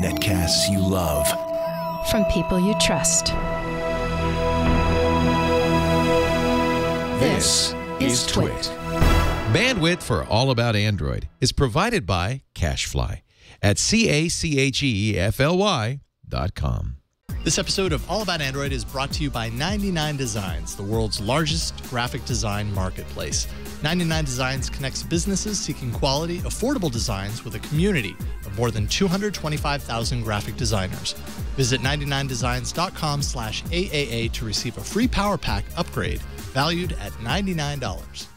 Netcasts you love. From people you trust. This is Twit. Bandwidth for All About Android is provided by CacheFly at CACHEFLY.com. This episode of All About Android is brought to you by 99 Designs, the world's largest graphic design marketplace. 99 Designs connects businesses seeking quality, affordable designs with a community of more than 225,000 graphic designers. Visit 99designs.com/AAA to receive a free Power Pack upgrade valued at $99.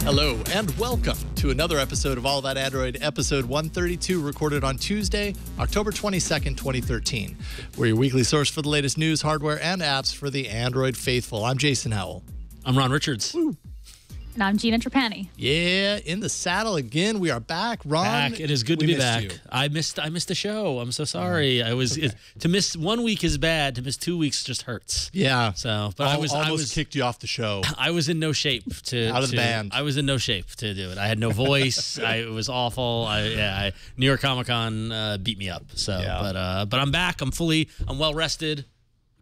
Hello and welcome to another episode of All About Android, episode 132, recorded on Tuesday, October 22nd, 2013. We're your weekly source for the latest news, hardware, and apps for the Android faithful. I'm Jason Howell. I'm Ron Richards. Woo. And I'm Gina Trapani. Yeah, in the saddle again. We are back. Ron, back. It is good to be back. You. I missed the show. I'm so sorry. To miss 1 week is bad. To miss 2 weeks just hurts. Yeah. So, but I almost kicked you off the show. I was in no shape to out of the band. I was in no shape to do it. I had no voice. It was awful. New York Comic Con beat me up. So, yeah. But I'm back. I'm well rested.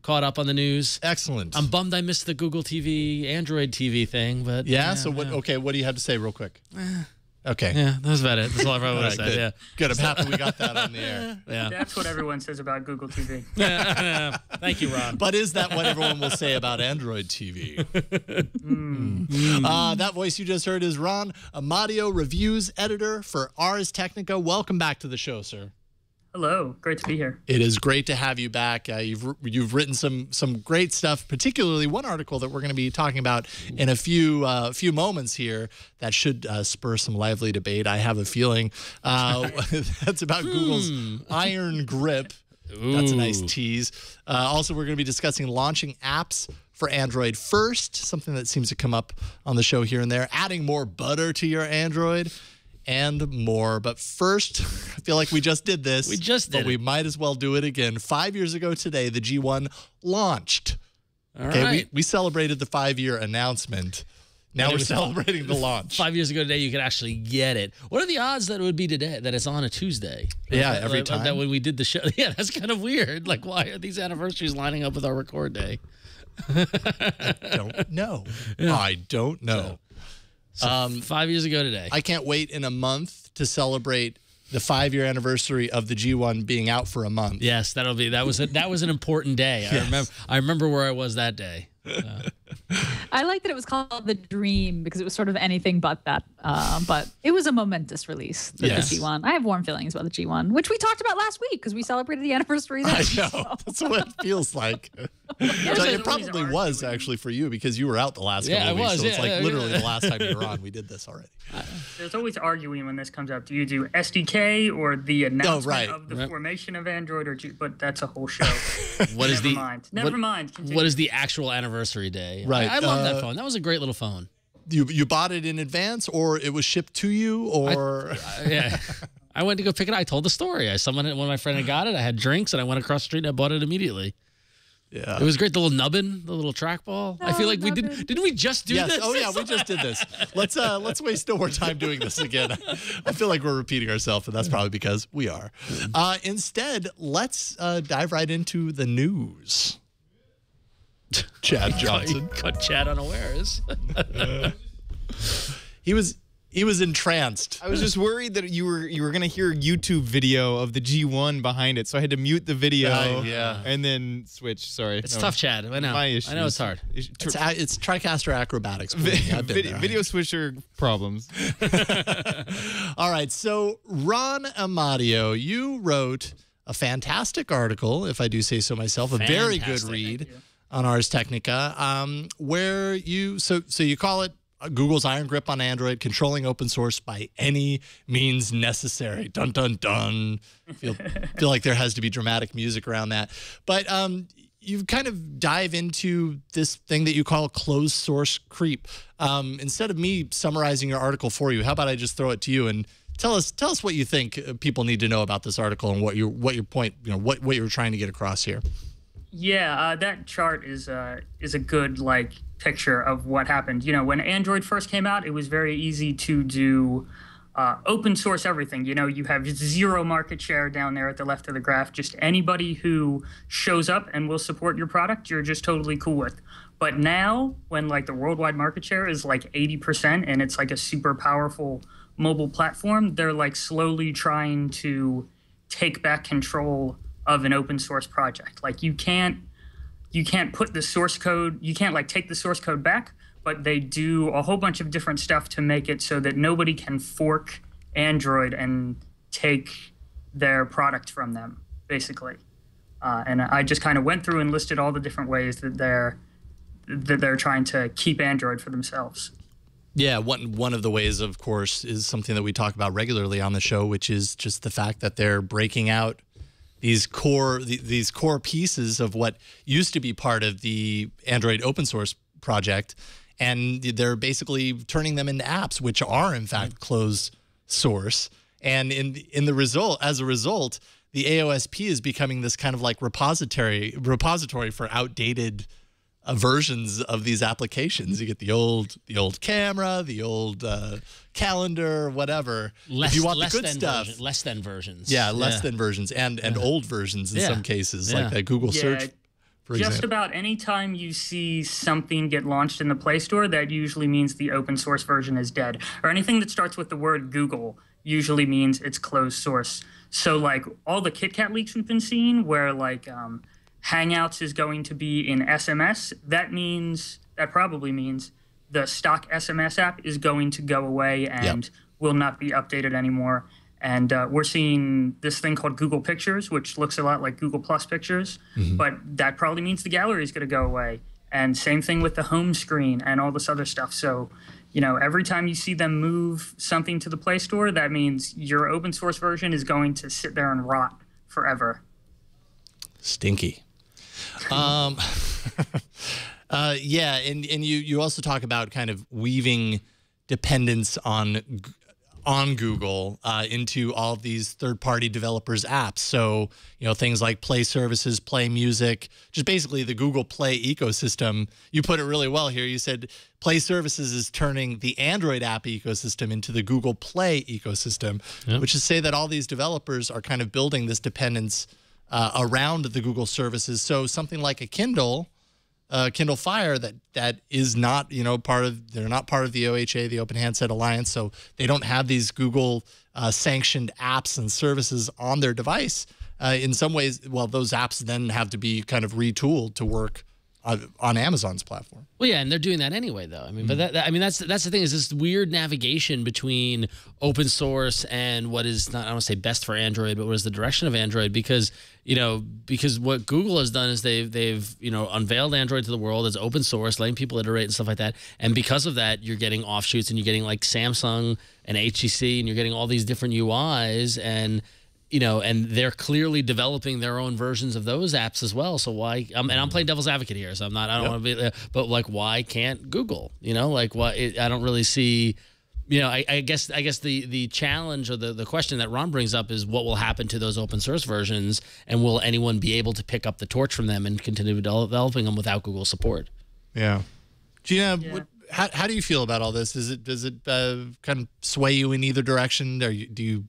Caught up on the news. Excellent. I'm bummed I missed the Google TV, Android TV thing, but so what? Okay, what do you have to say, real quick? Okay. Yeah, that was about it. That's all I probably would have said. Good. Yeah. Good. I'm happy we got that on the air. Yeah. That's what everyone says about Google TV. Thank you, Ron. But is that what everyone will say about Android TV? That voice you just heard is Ron Amadio, reviews editor for Ars Technica. Welcome back to the show, sir. Hello, great to be here. It is great to have you back. You've written some great stuff, particularly one article that we're going to be talking about in a few moments here that should spur some lively debate. I have a feeling that's about Google's Iron Grip. Ooh. That's a nice tease. Also, we're going to be discussing launching apps for Android first, something that seems to come up on the show here and there, adding more butter to your Android, and more. But first, I feel like we just did this. But we might as well do it again. 5 years ago today, the G1 launched. All right. We celebrated the 5-year announcement. Now we're celebrating the launch. 5 years ago today, you could actually get it. What are the odds that it would be today, that it's on a Tuesday? Yeah, every time. That when we did the show. Yeah, that's kind of weird. Like, why are these anniversaries lining up with our record day? I don't know. Yeah. I don't know. So 5 years ago today. I can't wait in a month to celebrate the 5-year anniversary of the G1 being out for a month. Yes, that was an important day. Yes. I remember where I was that day. I like that it was called The Dream because it was sort of anything but that. But it was a momentous release, the G1. I have warm feelings about the G1, which we talked about last week because we celebrated the anniversary then. I know. So. That's what it feels like. It probably was actually for you because you were out the last couple of weeks. So it's like literally the last time you were on, we did this already. There's always arguing when this comes up. Do you do SDK or the announcement of the formation of Android? But that's a whole show. Never mind. Continue. What is the actual anniversary day? Right. I love that phone. That was a great little phone. You bought it in advance, or it was shipped to you, or I went to go pick it up. I told the story. One of my friends had got it. I had drinks, and I went across the street and I bought it immediately. Yeah, it was great. The little nubbin, the little trackball. I feel like we didn't we just do this? Oh yeah, we just did this. Let's waste no more time doing this again. I feel like we're repeating ourselves, and that's probably because we are. Instead, let's dive right into the news. Chad Johnson caught Chad unawares. He was entranced. I was just worried that you were gonna hear a YouTube video of the G1 behind it, so I had to mute the video and then switch. Sorry, it's tough, Chad. I know. I know it's hard. It's TriCaster acrobatics. Video switcher problems. All right, so Ron Amadio, you wrote a fantastic article, if I do say so myself, a very good read on Ars Technica, where you call it Google's Iron Grip on Android, controlling open source by any means necessary. Dun, dun, dun. Feel like there has to be dramatic music around that. But you kind of dive into this thing that you call closed source creep. Instead of me summarizing your article for you, how about I just throw it to you and tell us what you think people need to know about this article and what your point, what you're trying to get across here. Yeah, that chart is a good like picture of what happened. You know, when Android first came out, it was very easy to do open source everything. You know, you have 0 market share down there at the left of the graph. Just anybody who shows up and will support your product, you're just totally cool with. But now, when like the worldwide market share is like 80% and it's like a super powerful mobile platform, they're like slowly trying to take back control of an open source project. Like you can't put the source code, you can't like take the source code back, but they do a whole bunch of different stuff to make it so that nobody can fork Android and take their product from them, basically. And I just kind of went through and listed all the different ways that they're trying to keep Android for themselves. Yeah, one of the ways, of course, is something that we talk about regularly on the show, which is just the fact that they're breaking out these core pieces of what used to be part of the Android open source project, and they're basically turning them into apps, which are in fact closed source. And as a result, the AOSP is becoming this kind of like repository for outdated versions of these applications. You get the old camera, the old calendar, whatever. If you want the good stuff, less than versions. Yeah, less than versions, and old versions in some cases, like that Google search. For just example. about any time you see something get launched in the Play Store, that usually means the open source version is dead. Or anything that starts with the word Google usually means it's closed source. So like all the KitKat leaks we've been seeing, where like Hangouts is going to be in SMS, that probably means the stock SMS app is going to go away and will not be updated anymore. And we're seeing this thing called Google Pictures, which looks a lot like Google Plus Pictures, but that probably means the gallery is going to go away. And same thing with the home screen and all this other stuff. So, you know, every time you see them move something to the Play Store, that means your open source version is going to sit there and rot forever. Stinky. Yeah, and you also talk about kind of weaving dependence on Google into all of these third-party developers' apps. So, you know, things like Play Services, Play Music, just basically the Google Play ecosystem. You put it really well here. You said Play Services is turning the Android app ecosystem into the Google Play ecosystem, which is to say that all these developers are kind of building this dependence around the Google services. So something like a Kindle Fire that is not, you know, they're not part of the OHA, the Open Handset Alliance, so they don't have these Google sanctioned apps and services on their device. In some ways, well, those apps then have to be kind of retooled to work on Amazon's platform. Well, yeah, and they're doing that anyway, though. I mean, but that's the thing, is this weird navigation between open source and what is not, I don't want to say best for Android, but what is the direction of Android? Because what Google has done is they've unveiled Android to the world as open source, letting people iterate and stuff like that. And because of that, you're getting offshoots, and you're getting like Samsung and HTC, and you're getting all these different UIs, and and they're clearly developing their own versions of those apps as well. So why? And I'm playing devil's advocate here, so I don't want to be. But like, why can't Google? Like, I don't really see. I guess the challenge or the question that Ron brings up is what will happen to those open source versions, and will anyone be able to pick up the torch from them and continue developing them without Google support? Yeah, Gina, how do you feel about all this? Does it kind of sway you in either direction? Do you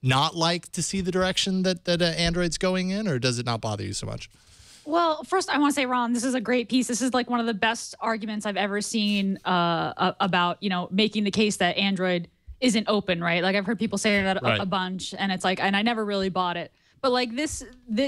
not like to see the direction that Android's going in, or does it not bother you so much? Well, first, I want to say, Ron, this is a great piece. This is like one of the best arguments I've ever seen about, making the case that Android isn't open, right? Like, I've heard people say that a bunch, and it's like, and I never really bought it. But like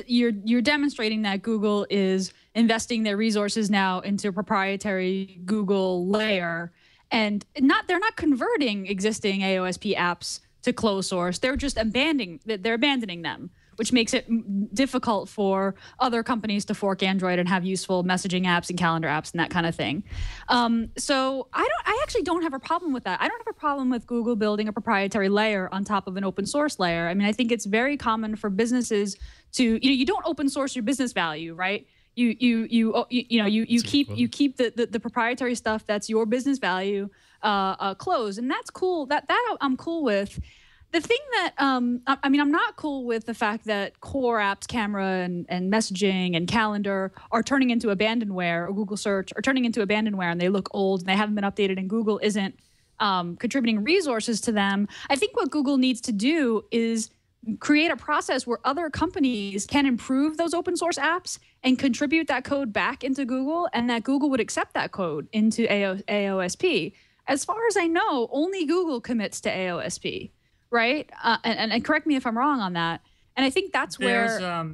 you're demonstrating that Google is investing their resources now into a proprietary Google layer, and they're not converting existing AOSP apps to closed source. They're just abandoning them, which makes it difficult for other companies to fork Android and have useful messaging apps and calendar apps and that kind of thing. So I actually don't have a problem with that. I don't have a problem with Google building a proprietary layer on top of an open source layer. I mean, I think it's very common for businesses to, you don't open source your business value, right? You keep the proprietary stuff that's your business value closed, and that's cool. That I'm cool with. the thing that I mean, I'm not cool with the fact that core apps, camera and messaging and calendar are turning into abandonware, or Google search are turning into abandonware, and they look old and they haven't been updated, and Google isn't contributing resources to them. I think what Google needs to do is create a process where other companies can improve those open source apps and contribute that code back into Google, and that Google would accept that code into AOSP. As far as I know, only Google commits to AOSP, right? And correct me if I'm wrong on that. And I think that's where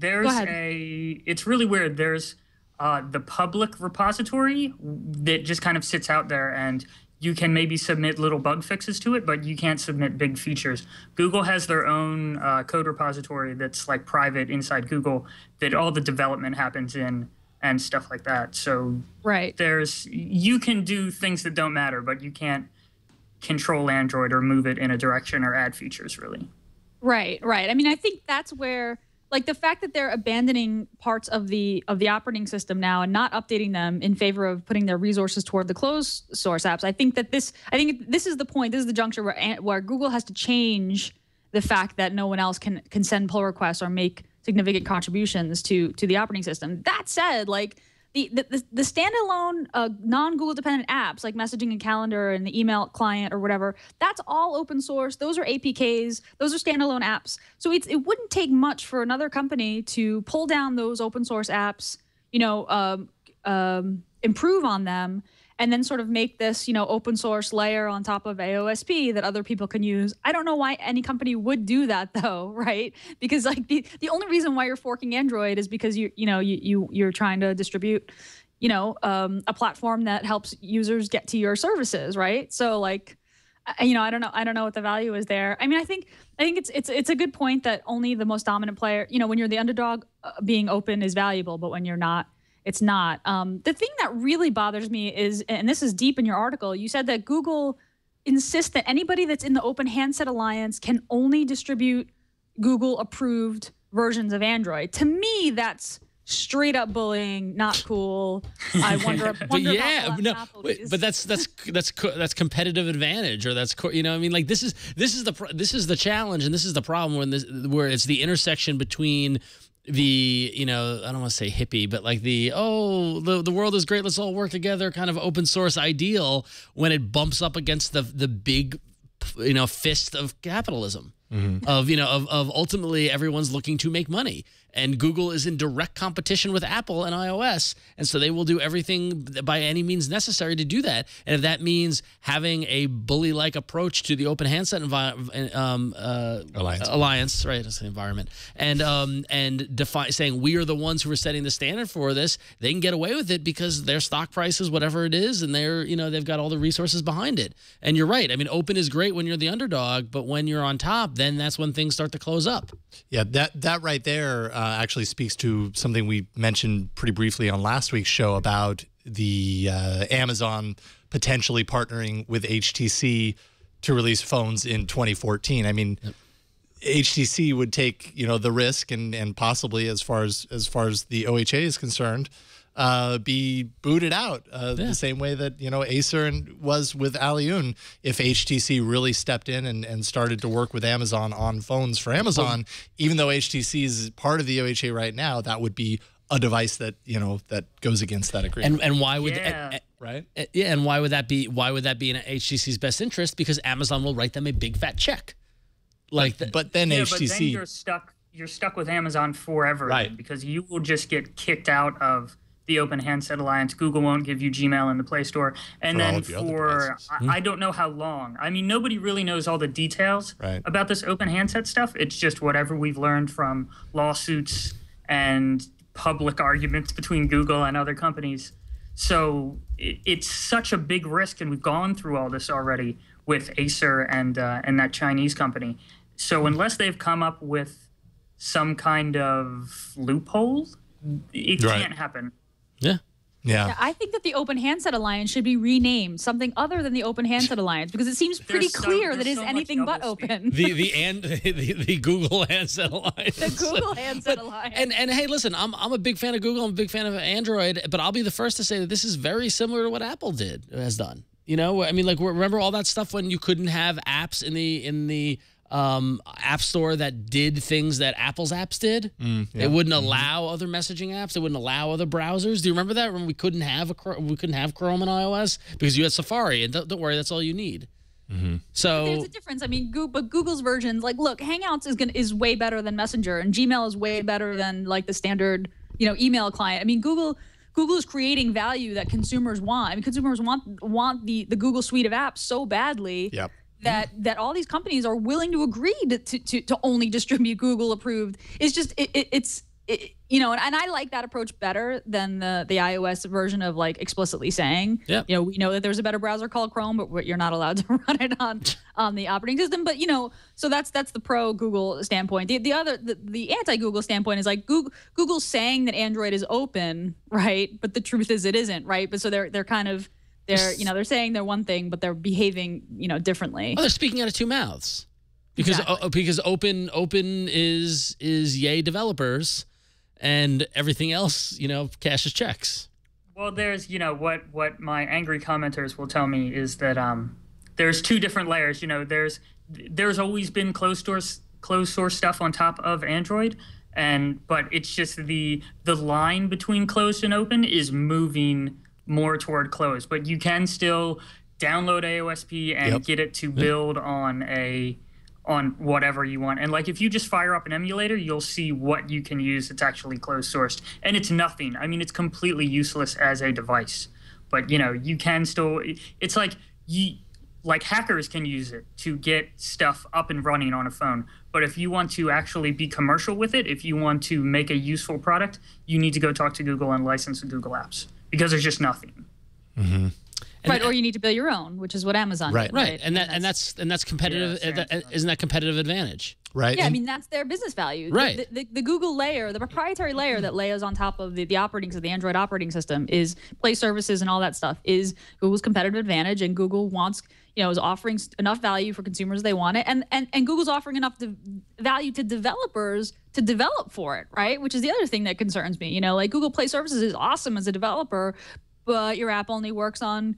it's really weird. There's the public repository that just kind of sits out there, and you can maybe submit little bug fixes to it, but you can't submit big features. Google has their own code repository that's like private inside Google that all the development happens in and stuff like that. So you can do things that don't matter, but you can't control Android or move it in a direction or add features, really. Right. I mean, I think that's where, like, the fact that they're abandoning parts of the operating system now and not updating them in favor of putting their resources toward the closed source apps. I think this is the point. This is the juncture where Google has to change the fact that no one else can send pull requests or make significant contributions to the operating system. That said, like, the standalone non-Google dependent apps like messaging and calendar and the email client or whatever, that's all open source. Those are APKs. Those are standalone apps. So it wouldn't take much for another company to pull down those open source apps, improve on them, and then sort of make this, open source layer on top of AOSP that other people can use. I don't know why any company would do that, though, right? Because like the only reason why you're forking Android is because you're trying to distribute, a platform that helps users get to your services, right? So like, I don't know what the value is there. I mean, I think it's a good point that only the most dominant player, when you're the underdog, being open is valuable, but when you're not, it's not. The thing that really bothers me is, and this is deep in your article, you said that Google insists that anybody that's in the Open Handset Alliance can only distribute Google-approved versions of Android. To me, that's straight up bullying, not cool. I wonder but that's competitive advantage, or that's like this is the challenge, and this is the problem where it's the intersection between the I don't want to say hippie, but like the world is great, let's all work together kind of open source ideal, when it bumps up against the big fist of capitalism. Of ultimately everyone's looking to make money, and Google is in direct competition with Apple and iOS, and so they will do everything by any means necessary to do that. And if that means having a bully-like approach to the Open Handset Alliance, right? That's the environment, and saying we are the ones who are setting the standard for this, they can get away with it because their stock price is whatever it is, and they've got all the resources behind it. And you're right. I mean, open is great when you're the underdog, but when you're on top, then that's when things start to close up. Yeah, that right there actually speaks to something we mentioned pretty briefly on last week's show about the Amazon potentially partnering with HTC to release phones in 2014. I mean, HTC would take the risk and possibly, as far as the OHA is concerned, be booted out the same way that Acer was with Aliun. If HTC really stepped in and started to work with Amazon on phones for Amazon, even though HTC is part of the OHA right now, that would be a device that that goes against that agreement. And why would right? Yeah, and why would that be? Why would that be in HTC's best interest? Because Amazon will write them a big fat check. But then HTC, but then you're stuck with Amazon forever, right? Because you will just get kicked out of the Open Handset Alliance. Google won't give you Gmail in the Play Store. And then I don't know how long. I mean, nobody really knows all the details about this Open Handset stuff. It's just whatever we've learned from lawsuits and public arguments between Google and other companies. So it's such a big risk, and we've gone through all this already with Acer and that Chinese company. So unless they've come up with some kind of loophole, it can't happen. Yeah, I think that the Open Handset Alliance should be renamed something other than the Open Handset Alliance, because it seems pretty clear that it's anything but open. The Google Handset Alliance. The Google Handset Alliance. And hey, listen, I'm a big fan of Google. I'm a big fan of Android, but I'll be the first to say that this is very similar to what Apple has done. You know, I mean, like, remember all that stuff when you couldn't have apps in the App Store that did things that Apple's apps did? It wouldn't allow other messaging apps. It wouldn't allow other browsers. Do you remember that when we couldn't have Chrome on iOS because you had Safari? And don't worry, that's all you need. So there's a difference. I mean, but Google's versions, like, look, Hangouts is way better than Messenger, and Gmail is way better than like the standard, email client. I mean, Google is creating value that consumers want. I mean, consumers want the Google suite of apps so badly that all these companies are willing to agree to only distribute Google approved. It's just and I like that approach better than the iOS version of like explicitly saying, we know that there's a better browser called Chrome, but you're not allowed to run it on the operating system. But so that's the pro Google standpoint. The anti Google standpoint is like Google's saying that Android is open, right? But the truth is it isn't, right? But so they're kind of they're saying they're one thing, but they're behaving differently. Oh, they're speaking out of two mouths because open is yay developers. And everything else, cashes checks. Well, there's, what my angry commenters will tell me is that there's two different layers. There's always been closed source stuff on top of Android, but it's just the line between closed and open is moving more toward closed. But you can still download AOSP and get it to build on whatever you want. And like if you just fire up an emulator, you'll see what you can use that's actually closed sourced. And it's nothing. I mean, it's completely useless as a device. But you can still, it's like hackers can use it to get stuff up and running on a phone. But if you want to actually be commercial with it, if you want to make a useful product, you need to go talk to Google and license the Google apps because there's just nothing. Or you need to build your own, which is what Amazon did. Right. And that's competitive. Isn't that competitive advantage? Right. Yeah, I mean, that's their business value. Right. The Google layer, the proprietary layer that layers on top of the Android operating system is Play services and all that stuff is Google's competitive advantage, and Google wants, is offering enough value for consumers they want it, and Google's offering enough value to developers to develop for it, right? Which is the other thing that concerns me. Like Google Play services is awesome as a developer, but your app only works on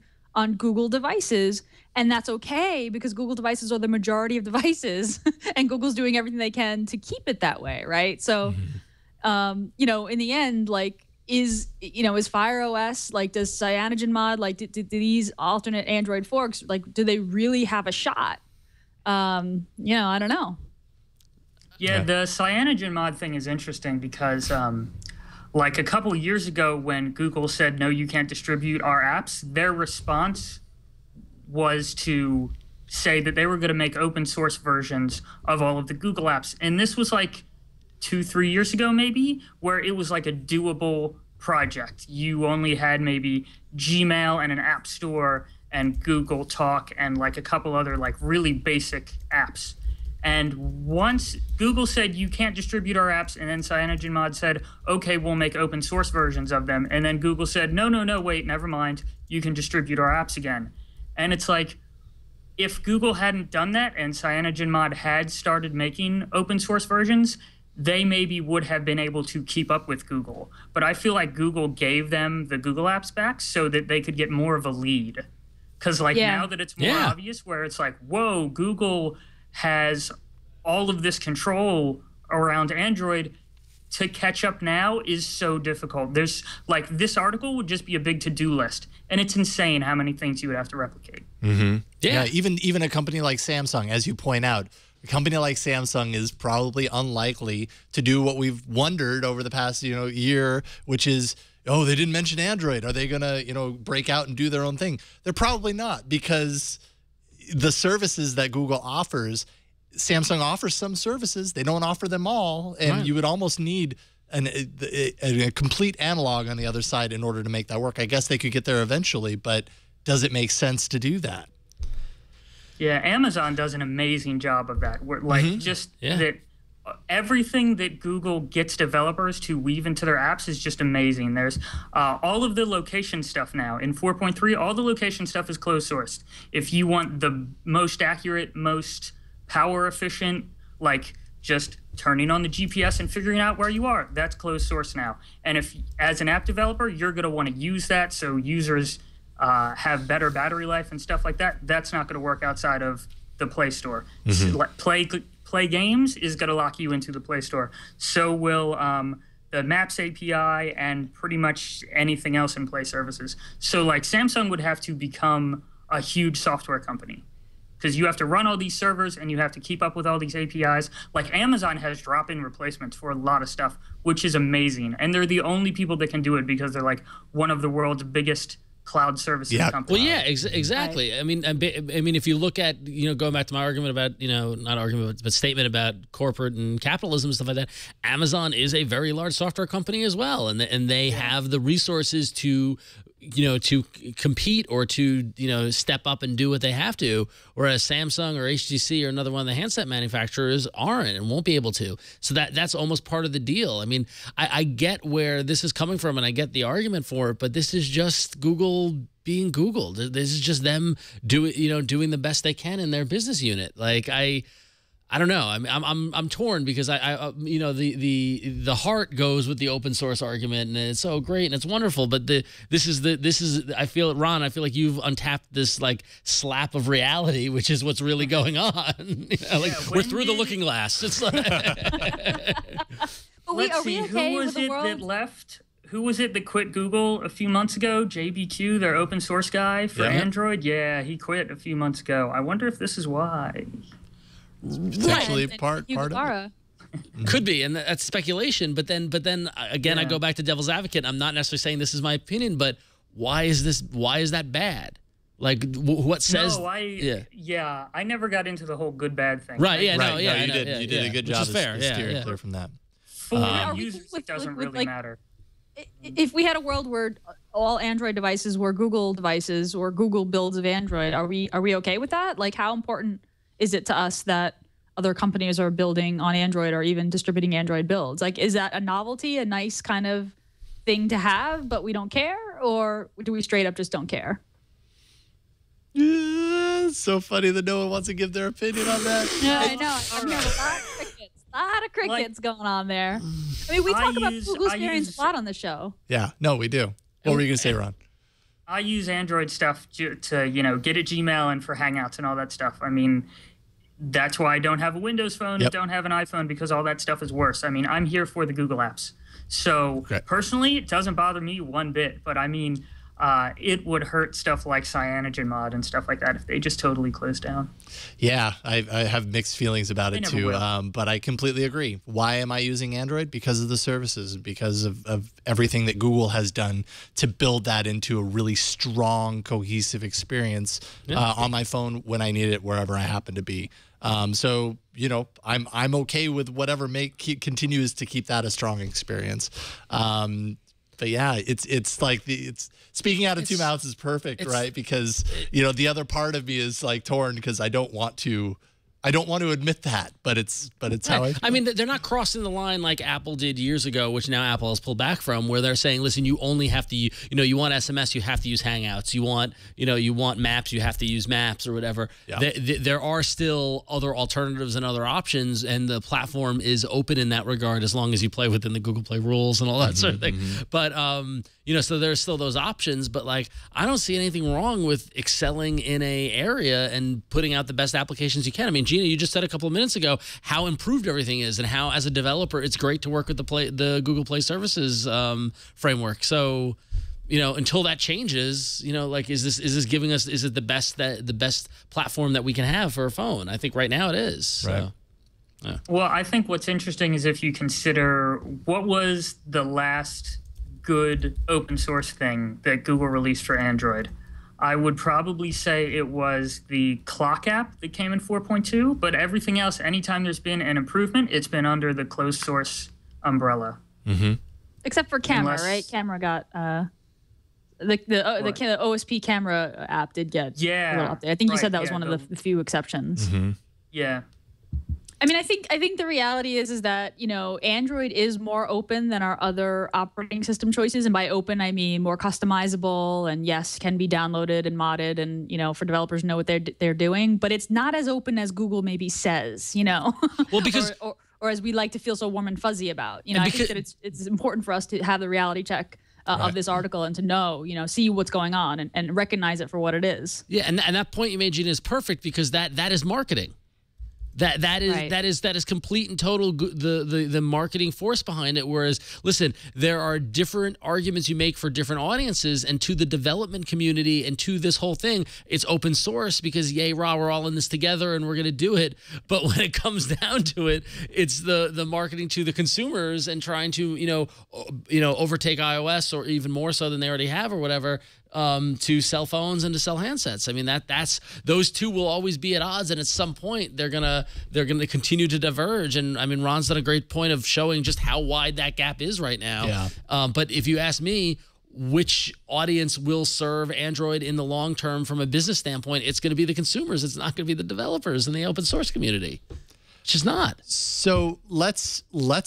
Google devices, and that's okay because Google devices are the majority of devices, and Google's doing everything they can to keep it that way, right? So, in the end, like, is Fire OS, like, does CyanogenMod, like, do these alternate Android forks, like, do they really have a shot? I don't know. Yeah, the CyanogenMod thing is interesting because, like a couple of years ago when Google said, no, you can't distribute our apps, their response was to say that they were going to make open source versions of all of the Google apps. And this was like 2-3 years ago, maybe, where it was like a doable project. You only had maybe Gmail and an app store and Google Talk and like a couple other like really basic apps. And once Google said, you can't distribute our apps, and then CyanogenMod said, okay, we'll make open source versions of them. And then Google said, no, wait, never mind. You can distribute our apps again. And it's like, if Google hadn't done that and CyanogenMod had started making open source versions, they maybe would have been able to keep up with Google. But I feel like Google gave them the Google apps back so that they could get more of a lead. Because now that it's more obvious where it's like, whoa, Google has all of this control around Android, to catch up now is so difficult. There's like this article would just be a big to-do list, and it's insane how many things you would have to replicate. Yeah, even a company like Samsung, as you point out, a company like Samsung is probably unlikely to do what we've wondered over the past year, which is, oh, they didn't mention Android. Are they gonna break out and do their own thing? They're probably not, because the services that Google offers, Samsung offers some services. They don't offer them all, and you would almost need a complete analog on the other side in order to make that work. I guess they could get there eventually, but does it make sense to do that? Yeah, Amazon does an amazing job of that. That everything that Google gets developers to weave into their apps is just amazing. There's all of the location stuff now. In 4.3, all the location stuff is closed sourced. If you want the most accurate, most power efficient, like just turning on the GPS and figuring out where you are, that's closed source now. And if, as an app developer, you're going to want to use that so users have better battery life and stuff like that. That's not going to work outside of the Play Store. Play games is going to lock you into the Play Store. So will the Maps API and pretty much anything else in Play services. So like Samsung would have to become a huge software company, because you have to run all these servers and you have to keep up with all these APIs. Like Amazon has drop-in replacements for a lot of stuff, which is amazing. And they're the only people that can do it because they're like one of the world's biggest cloud services company. Well, yeah, exactly. Right. I mean, if you look at, going back to my argument about, not argument, but statement about corporate and capitalism and stuff like that, Amazon is a very large software company as well, and they have the resources to to compete or to, step up and do what they have to, whereas Samsung or HTC or another one of the handset manufacturers aren't and won't be able to. So that's almost part of the deal. I mean, I get where this is coming from and I get the argument for it, but this is just Google being Google. This is just them doing the best they can in their business unit. Like I don't know. I mean, I'm torn because the heart goes with the open source argument, and it's so great and it's wonderful. But this is I feel like you've untapped this like slap of reality, which is what's really going on. We're through the looking glass. It's like Let's see, who was it that left? Who was it that quit Google a few months ago? JB2, their open source guy for Android. Yeah, he quit a few months ago. I wonder if this is why. Potentially part of it. Could be, and that's speculation. But then again, I go back to devil's advocate. I'm not necessarily saying this is my opinion, but why is that bad? Like, what says? No, I never got into the whole good bad thing. Right? Yeah, right. You did a good job of steering clear from that. For users, it doesn't really matter. If we had a world where all Android devices were Google devices or Google builds of Android, are we okay with that? Like, how important is it to us that other companies are building on Android or even distributing Android builds? Like, is that a novelty, a nice kind of thing to have, but we don't care? Or do we straight up just don't care? It's so funny that no one wants to give their opinion on that. Yeah, I know. I'm hearing a lot of crickets going on there. I mean, we talk about Google's experience a lot on the show. Yeah, no, we do. What were you going to say, Ron? I use Android stuff to get at Gmail and for Hangouts and all that stuff. I mean, that's why I don't have a Windows phone and don't have an iPhone, because all that stuff is worse. I mean, I'm here for the Google apps. So personally, it doesn't bother me one bit. But I mean, it would hurt stuff like CyanogenMod and stuff like that if they just totally closed down. Yeah, I have mixed feelings about it too, but I completely agree. Why am I using Android? Because of the services, because of everything that Google has done to build that into a really strong, cohesive experience on my phone when I need it, wherever I happen to be. So I'm okay with whatever continues to keep that a strong experience. But yeah, it's like speaking out of two mouths is perfect, right? Because the other part of me is like torn because I don't want to admit that, but it's how I feel. I mean, they're not crossing the line like Apple did years ago, which now Apple has pulled back from, where they're saying, listen, you only have to, you want SMS, you have to use Hangouts. You want Maps, you have to use Maps or whatever. Yeah. There are still other alternatives and other options, and the platform is open in that regard as long as you play within the Google Play rules and all that sort of thing. But so there's still those options, but like I don't see anything wrong with excelling in a area and putting out the best applications you can. I mean, Gina, you just said a couple of minutes ago how improved everything is and how, as a developer, it's great to work with the Google Play Services framework. So, until that changes, like is this giving us, is it the best platform that we can have for a phone? I think right now it is. Right. So, yeah. Well, I think what's interesting is if you consider what was the last good open source thing that Google released for Android. I would probably say it was the clock app that came in 4.2, but everything else, anytime there's been an improvement, it's been under the closed source umbrella. Except for camera, right? Camera got the OSP camera app did get a little update. I think you said that was one of the few exceptions. Yeah. I mean, I think the reality is that, Android is more open than our other operating system choices. And by open, I mean more customizable and yes, can be downloaded and modded and, for developers know what they're doing. But it's not as open as Google maybe says, Well, because or as we like to feel so warm and fuzzy about. I think that it's important for us to have the reality check of this article and to know, see what's going on and recognize it for what it is. Yeah, and that point you made, Gina, is perfect because that is marketing. That is complete and total the marketing force behind it. Whereas, listen, there are different arguments you make for different audiences, and to the development community and to this whole thing, it's open source because yay rah, we're all in this together and we're going to do it. But when it comes down to it, it's the marketing to the consumers and trying to overtake iOS, or even more so than they already have or whatever. To cell phones and to sell handsets. I mean, that's those two will always be at odds, and at some point they're gonna continue to diverge. And I mean, Ron's done a great point of showing just how wide that gap is right now. Yeah. But if you ask me, which audience will serve Android in the long term from a business standpoint, it's going to be the consumers. It's not going to be the developers and the open source community. It's just not. So let's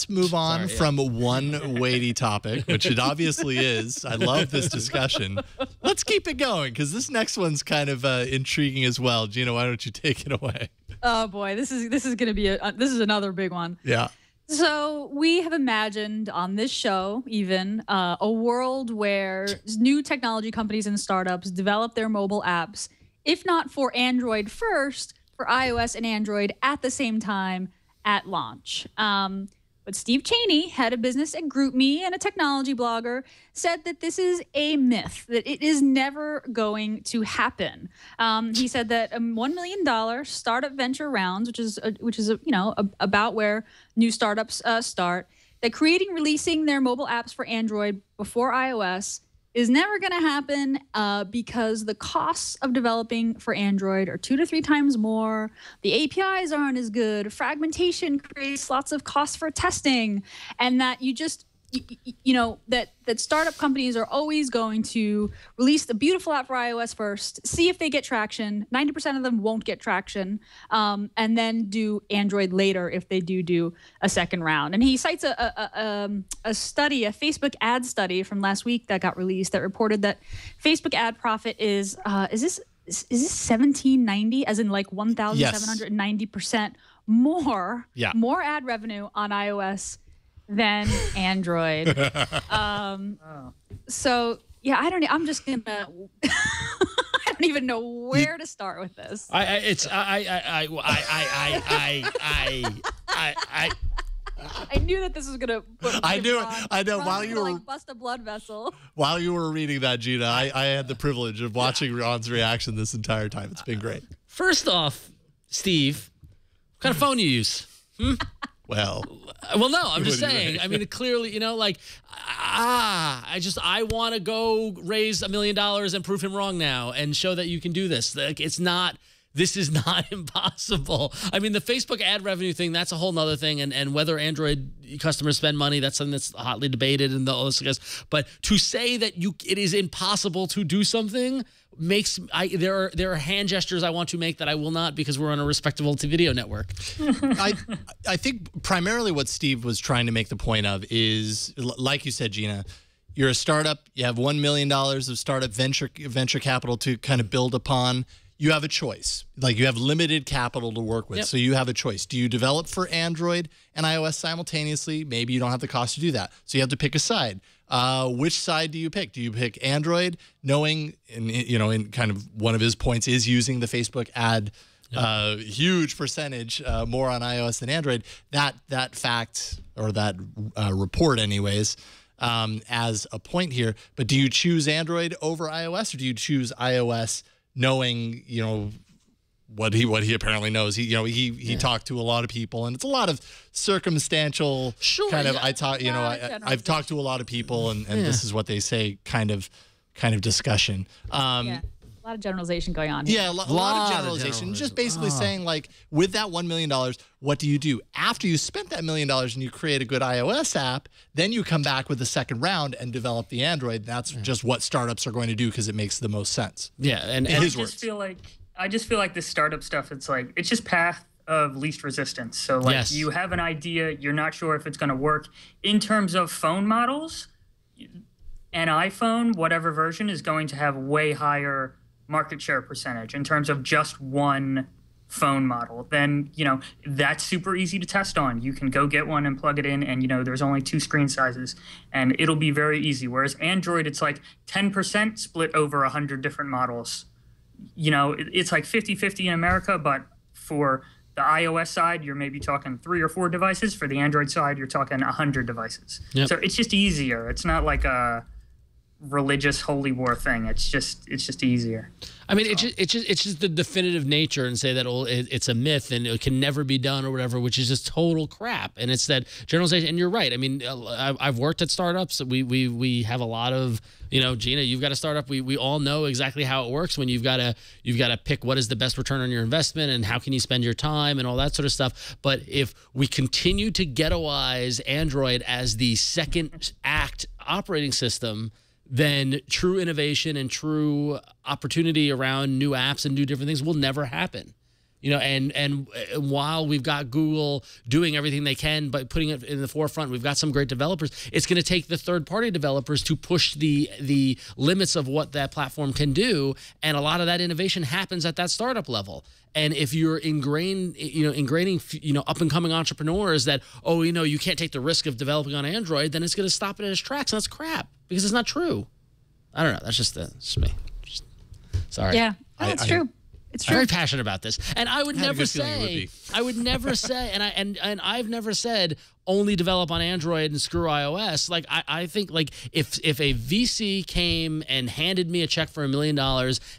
move on from one weighty topic, which it obviously is. I love this discussion. Let's keep it going because this next one's kind of intriguing as well. Gina, why don't you take it away? Oh boy, this is going to be this is another big one. Yeah. So we have imagined on this show even a world where new technology companies and startups develop their mobile apps, if not for Android first, for iOS and Android at the same time at launch. But Steve Chaney, head of business at GroupMe and a technology blogger, said that this is a myth, that it is never going to happen. He said that $1 million startup venture rounds, which is about where new startups start, that creating, releasing their mobile apps for Android before iOS is never going to happen because the costs of developing for Android are 2 to 3 times more. The APIs aren't as good. Fragmentation creates lots of costs for testing, and that that startup companies are always going to release the beautiful app for iOS first, see if they get traction. 90% of them won't get traction, and then do Android later if they do a second round. And he cites a study, a Facebook ad study from last week that got released that reported that Facebook ad profit is this 1790, as in like 1,790% more, more ad revenue on iOS than Android. So yeah, I don't. I'm just gonna. I don't even know where to start with this. I knew that this was gonna. I know. While you were bust a blood vessel. While you were reading that, Gina, I had the privilege of watching Ron's reaction this entire time. It's been great. First off, Steve, what kind of phone you use? Well, no, I'm just saying. I mean, clearly, I want to go raise $1 million and prove him wrong now and show that you can do this. Like, this is not impossible. I mean, the Facebook ad revenue thing, that's a whole nother thing. And whether Android customers spend money, that's something that's hotly debated and all this. But to say that it is impossible to do something there are hand gestures I want to make that I will not, because we're on a respectable video network. I think primarily what Steve was trying to make the point of is, like you said, Gina, you're a startup, you have $1 million of startup venture capital to kind of build upon. You have a choice. Like, you have limited capital to work with, so you have a choice. Do you develop for Android and iOS simultaneously? Maybe you don't have the cost to do that, so you have to pick a side. Which side do you pick? Do you pick Android, knowing, in kind of one of his points is using the Facebook ad, huge percentage more on iOS than Android? That fact, or that report, anyways, as a point here. But do you choose Android over iOS, or do you choose iOS, knowing what he apparently knows? He talked to a lot of people, and it's a lot of circumstantial kind of. I've talked to a lot of people, and this is what they say, kind of discussion. A lot of generalization going on here. Yeah, a lot of generalization. Just basically saying, like, with that $1 million, what do you do? After you spent that $1 million and you create a good iOS app, then you come back with the second round and develop the Android. That's just what startups are going to do because it makes the most sense. Yeah, and I just feel like this startup stuff, it's just path of least resistance. So you have an idea, you're not sure if it's going to work. In terms of phone models, an iPhone, whatever version, is going to have way higher market share percentage in terms of just one phone model, then, that's super easy to test on. You can go get one and plug it in, and, there's only 2 screen sizes, and it'll be very easy. Whereas Android, it's like 10% split over 100 different models. It's like 50-50 in America, but for the iOS side, you're maybe talking 3 or 4 devices. For the Android side, you're talking 100 devices. Yep. So it's just easier. It's not like a religious holy war thing. It's just easier. I mean, it's just the definitive nature, and say that it's a myth and it can never be done or whatever, which is just total crap. And it's that generalization. And you're right. I mean, I've worked at startups. We have a lot of, Gina, you've got a startup. We all know exactly how it works when you've got to pick what is the best return on your investment and how can you spend your time and all that sort of stuff. But if we continue to ghettoize Android as the second act operating system, then true innovation and true opportunity around new apps and new different things will never happen. And while we've got Google doing everything they can by putting it in the forefront, we've got some great developers. It's going to take the third-party developers to push the limits of what that platform can do, and a lot of that innovation happens at that startup level. And if you're ingraining up-and-coming entrepreneurs that, you can't take the risk of developing on Android, then it's going to stop it in its tracks, and that's crap because it's not true. I don't know. That's just me. Sorry. Yeah, that's true. It's true. I'm very passionate about this, and I would never say, and I've never said only develop on Android and screw iOS. Like I think like if a VC came and handed me a check for $1 million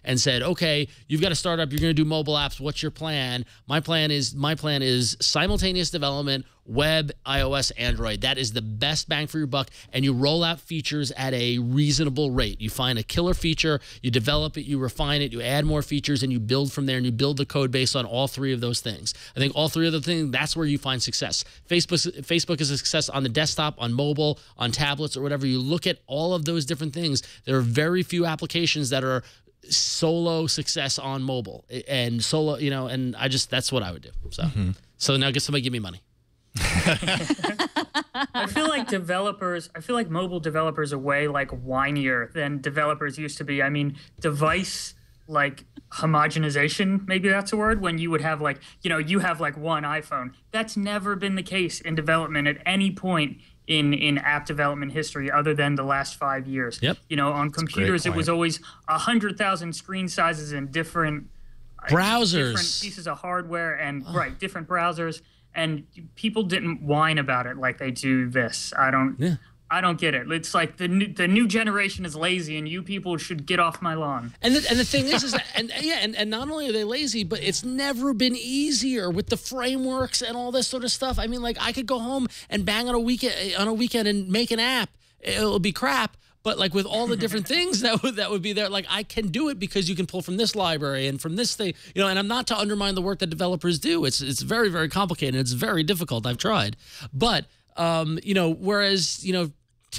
and said, okay, you've got a startup, you're going to do mobile apps. What's your plan? My plan is simultaneous development, web, iOS, Android. That is the best bang for your buck, and you roll out features at a reasonable rate. You find a killer feature, you develop it, you refine it, you add more features, and you build from there, and you build the code based on all 3 of those things. I think all 3 of the things, that's where you find success. Facebook is a success on the desktop, on mobile, on tablets, or whatever. You look at all of those different things, there are very few applications that are solo success on mobile, and solo, and that's what I would do. So now somebody give me money. I feel like mobile developers are way like whinier than developers used to be. I mean, device like homogenization, maybe that's a word, when you would have like, you have like one iPhone. That's never been the case in development at any point in app development history other than the last 5 years. Yep. On computers, it was always 100,000 screen sizes and different browsers, different pieces of hardware, and different browsers. And people didn't whine about it like they do this. I don't get it. It's like the new generation is lazy, and you people should get off my lawn. And the thing is that and not only are they lazy, but it's never been easier with the frameworks and all this sort of stuff. I mean, like I could go home and bang on a weekend and make an app. It'll be crap. But like with all the different things that would be there, like I can do it because you can pull from this library and from this thing, and I'm not to undermine the work that developers do. It's very, very complicated. It's very difficult. I've tried, but whereas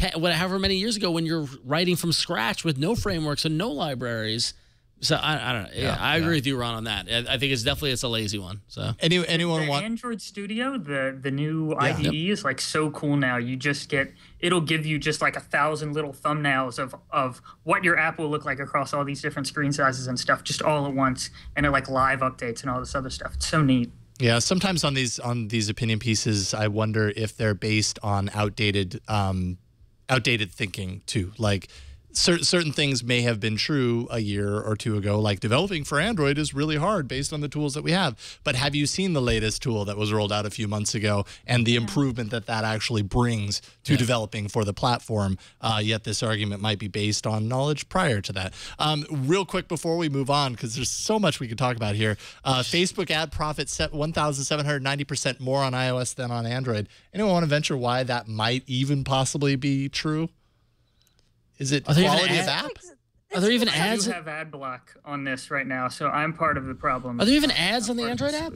however many years ago when you're writing from scratch with no frameworks and no libraries. So I don't know. Yeah, I agree with you, Ron, on that. I think it's a lazy one. So anyone want Android Studio? The new IDE is like so cool now. You just it'll give you just like 1,000 little thumbnails of what your app will look like across all these different screen sizes and stuff, just all at once, and it like live updates and all this other stuff. It's so neat. Yeah, sometimes on these opinion pieces, I wonder if they're based on outdated thinking too, like. Certain things may have been true a year or 2 ago, like developing for Android is really hard based on the tools that we have. But have you seen the latest tool that was rolled out a few months ago and the improvement that actually brings to developing for the platform? Yet this argument might be based on knowledge prior to that. Real quick before we move on, because there's so much we could talk about here. Facebook ad profit set 1,790% more on iOS than on Android. Anyone want to venture why that might even possibly be true? Is it quality of app? Are there even ads? I do have ad block on this right now, so I'm part of the problem. Are there even ads on the Android app?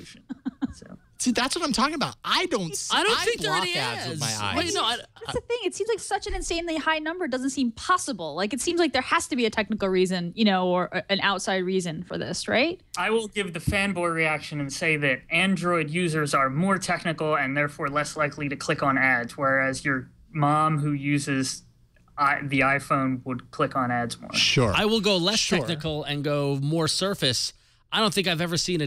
See, that's what I'm talking about. I don't think there are any ads with my eyes. Wait, that's the thing. It seems like such an insanely high number doesn't seem possible. Like it seems like there has to be a technical reason, or an outside reason for this, right? I will give the fanboy reaction and say that Android users are more technical and therefore less likely to click on ads, whereas your mom who uses the iPhone would click on ads more. Sure. I will go less technical and go more surface. I don't think I've ever seen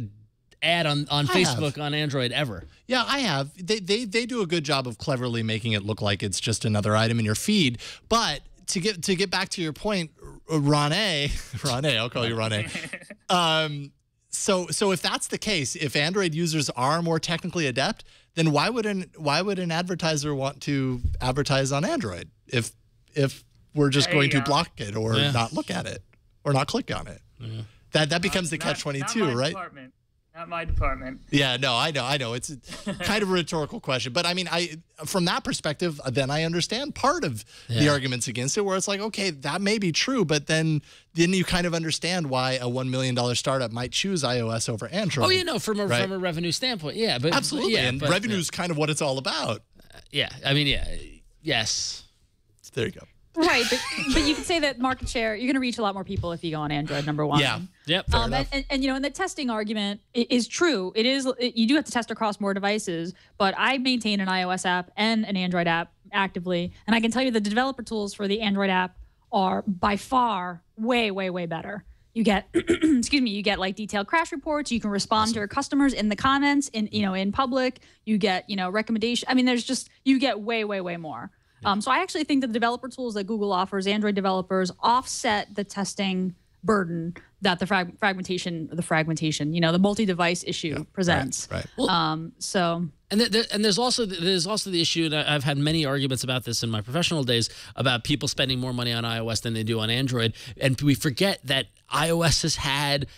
ad on Facebook on Android ever. Yeah, I have. They do a good job of cleverly making it look like it's just another item in your feed. But to get back to your point, Ron A, I'll call you Ron A. So if that's the case, if Android users are more technically adept, then why would an advertiser want to advertise on Android if we're just going to block it or not look at it or not click on it? That becomes the catch-22, right? Department. Not my department. Yeah, no, I know. It's kind of a rhetorical question. But I mean, from that perspective, then I understand part of the arguments against it, where it's like, okay, that may be true, but then you kind of understand why a $1 million startup might choose iOS over Android. Oh, you know, from a revenue standpoint, yeah. But absolutely, and revenue is kind of what it's all about. Yeah, I mean, yes. So there you go. Right, but you could say that market share, you're going to reach a lot more people if you go on Android, number one. Yeah. Yep. And you know, and the testing argument is true. You do have to test across more devices, but I maintain an iOS app and an Android app actively, and I can tell you that the developer tools for the Android app are by far way, way, way better. You get, you get like detailed crash reports. You can respond to your customers in the comments, in public. You get, recommendation. I mean, you get way, way, way more. So I actually think that the developer tools that Google offers Android developers offset the testing burden that the fragmentation, the multi-device issue presents. Right. Well, and there's also the issue, and I've had many arguments about this in my professional days about people spending more money on iOS than they do on Android, and we forget that iOS has had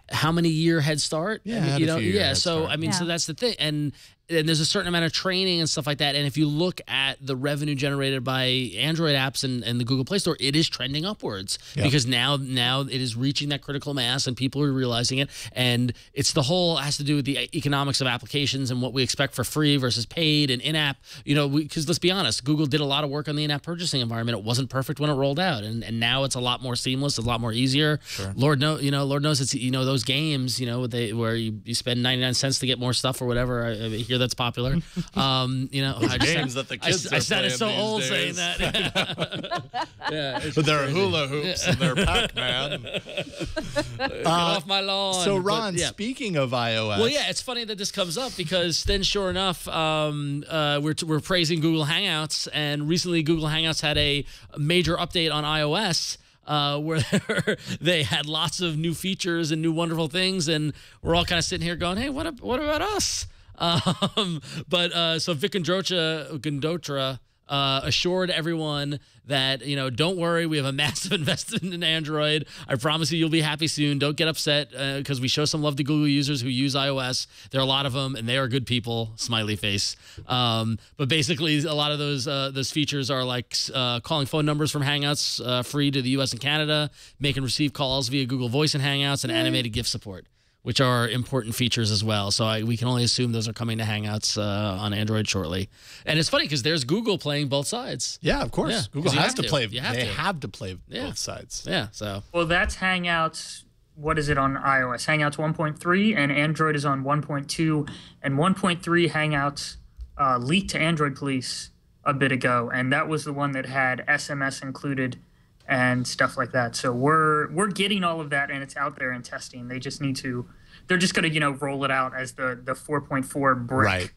how many year head start? Yeah, So I mean, so that's the thing, and there's a certain amount of training and stuff like that. And if you look at the revenue generated by Android apps and the Google Play Store, it is trending upwards because now it is reaching that critical mass and people are realizing it. And it's has to do with the economics of applications and what we expect for free versus paid and in-app. Because let's be honest, Google did a lot of work on the in-app purchasing environment. It wasn't perfect when it rolled out, and now it's a lot more seamless, a lot more easier. Sure. Lord knows it's those games where you spend 99 cents to get more stuff or whatever. I hear that's popular. Games that the kids I sounded so old days. saying that. But they're hula hoops and they're Pac-Man. Get off my lawn. So Ron, speaking of iOS, well, it's funny that this comes up because then, sure enough, we're praising Google Hangouts, and recently Google Hangouts had a major update on iOS. Where they had lots of new features and new wonderful things, and we're all kind of sitting here going, "Hey, what about us?" So Vic Gundotra assured everyone that, don't worry, we have a massive investment in Android. I promise you'll be happy soon. Don't get upset because we show some love to Google users who use iOS. There are a lot of them, and they are good people, smiley face. But basically, a lot of those features are like calling phone numbers from Hangouts free to the US and Canada, make and receive calls via Google Voice in Hangouts, and animated GIF support, which are important features as well. So we can only assume those are coming to Hangouts on Android shortly. And it's funny because there's Google playing both sides. Yeah, of course. Yeah, Google has to play. They have to play both sides. Yeah, so. Well, that's Hangouts. What is it on iOS? Hangouts 1.3, and Android is on 1.2. And 1.3 Hangouts leaked to Android police a bit ago, and that was the one that had SMS included and stuff like that. So we're getting all of that, and it's out there in testing. They just need to. They're just going to roll it out as the 4.4 brick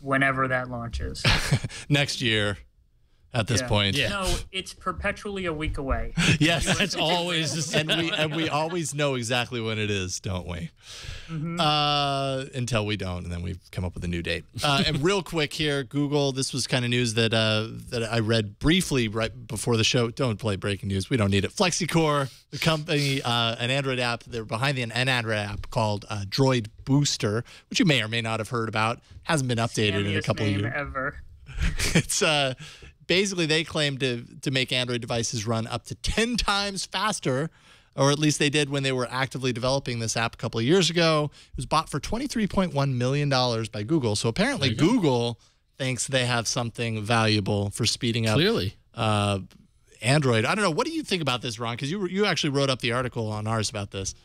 whenever that launches next year. At this point, no, it's perpetually a week away. Yes, it's always the same. and we always know exactly when it is, don't we? Mm-hmm. Until we don't, and then we come up with a new date. And real quick here, Google. This was kind of news that I read briefly right before the show. Don't play breaking news. We don't need it. FlexiCore, the company, an Android app. They're behind an Android app called Droid Booster, which you may or may not have heard about. Hasn't been updated in a couple of years. Ever. It's basically, they claim to make Android devices run up to 10 times faster, or at least they did when they were actively developing this app a couple of years ago. It was bought for $23.1 million by Google. So apparently Google thinks they have something valuable for speeding up Android. I don't know. What do you think about this, Ron? Because you actually wrote up the article on ours about this.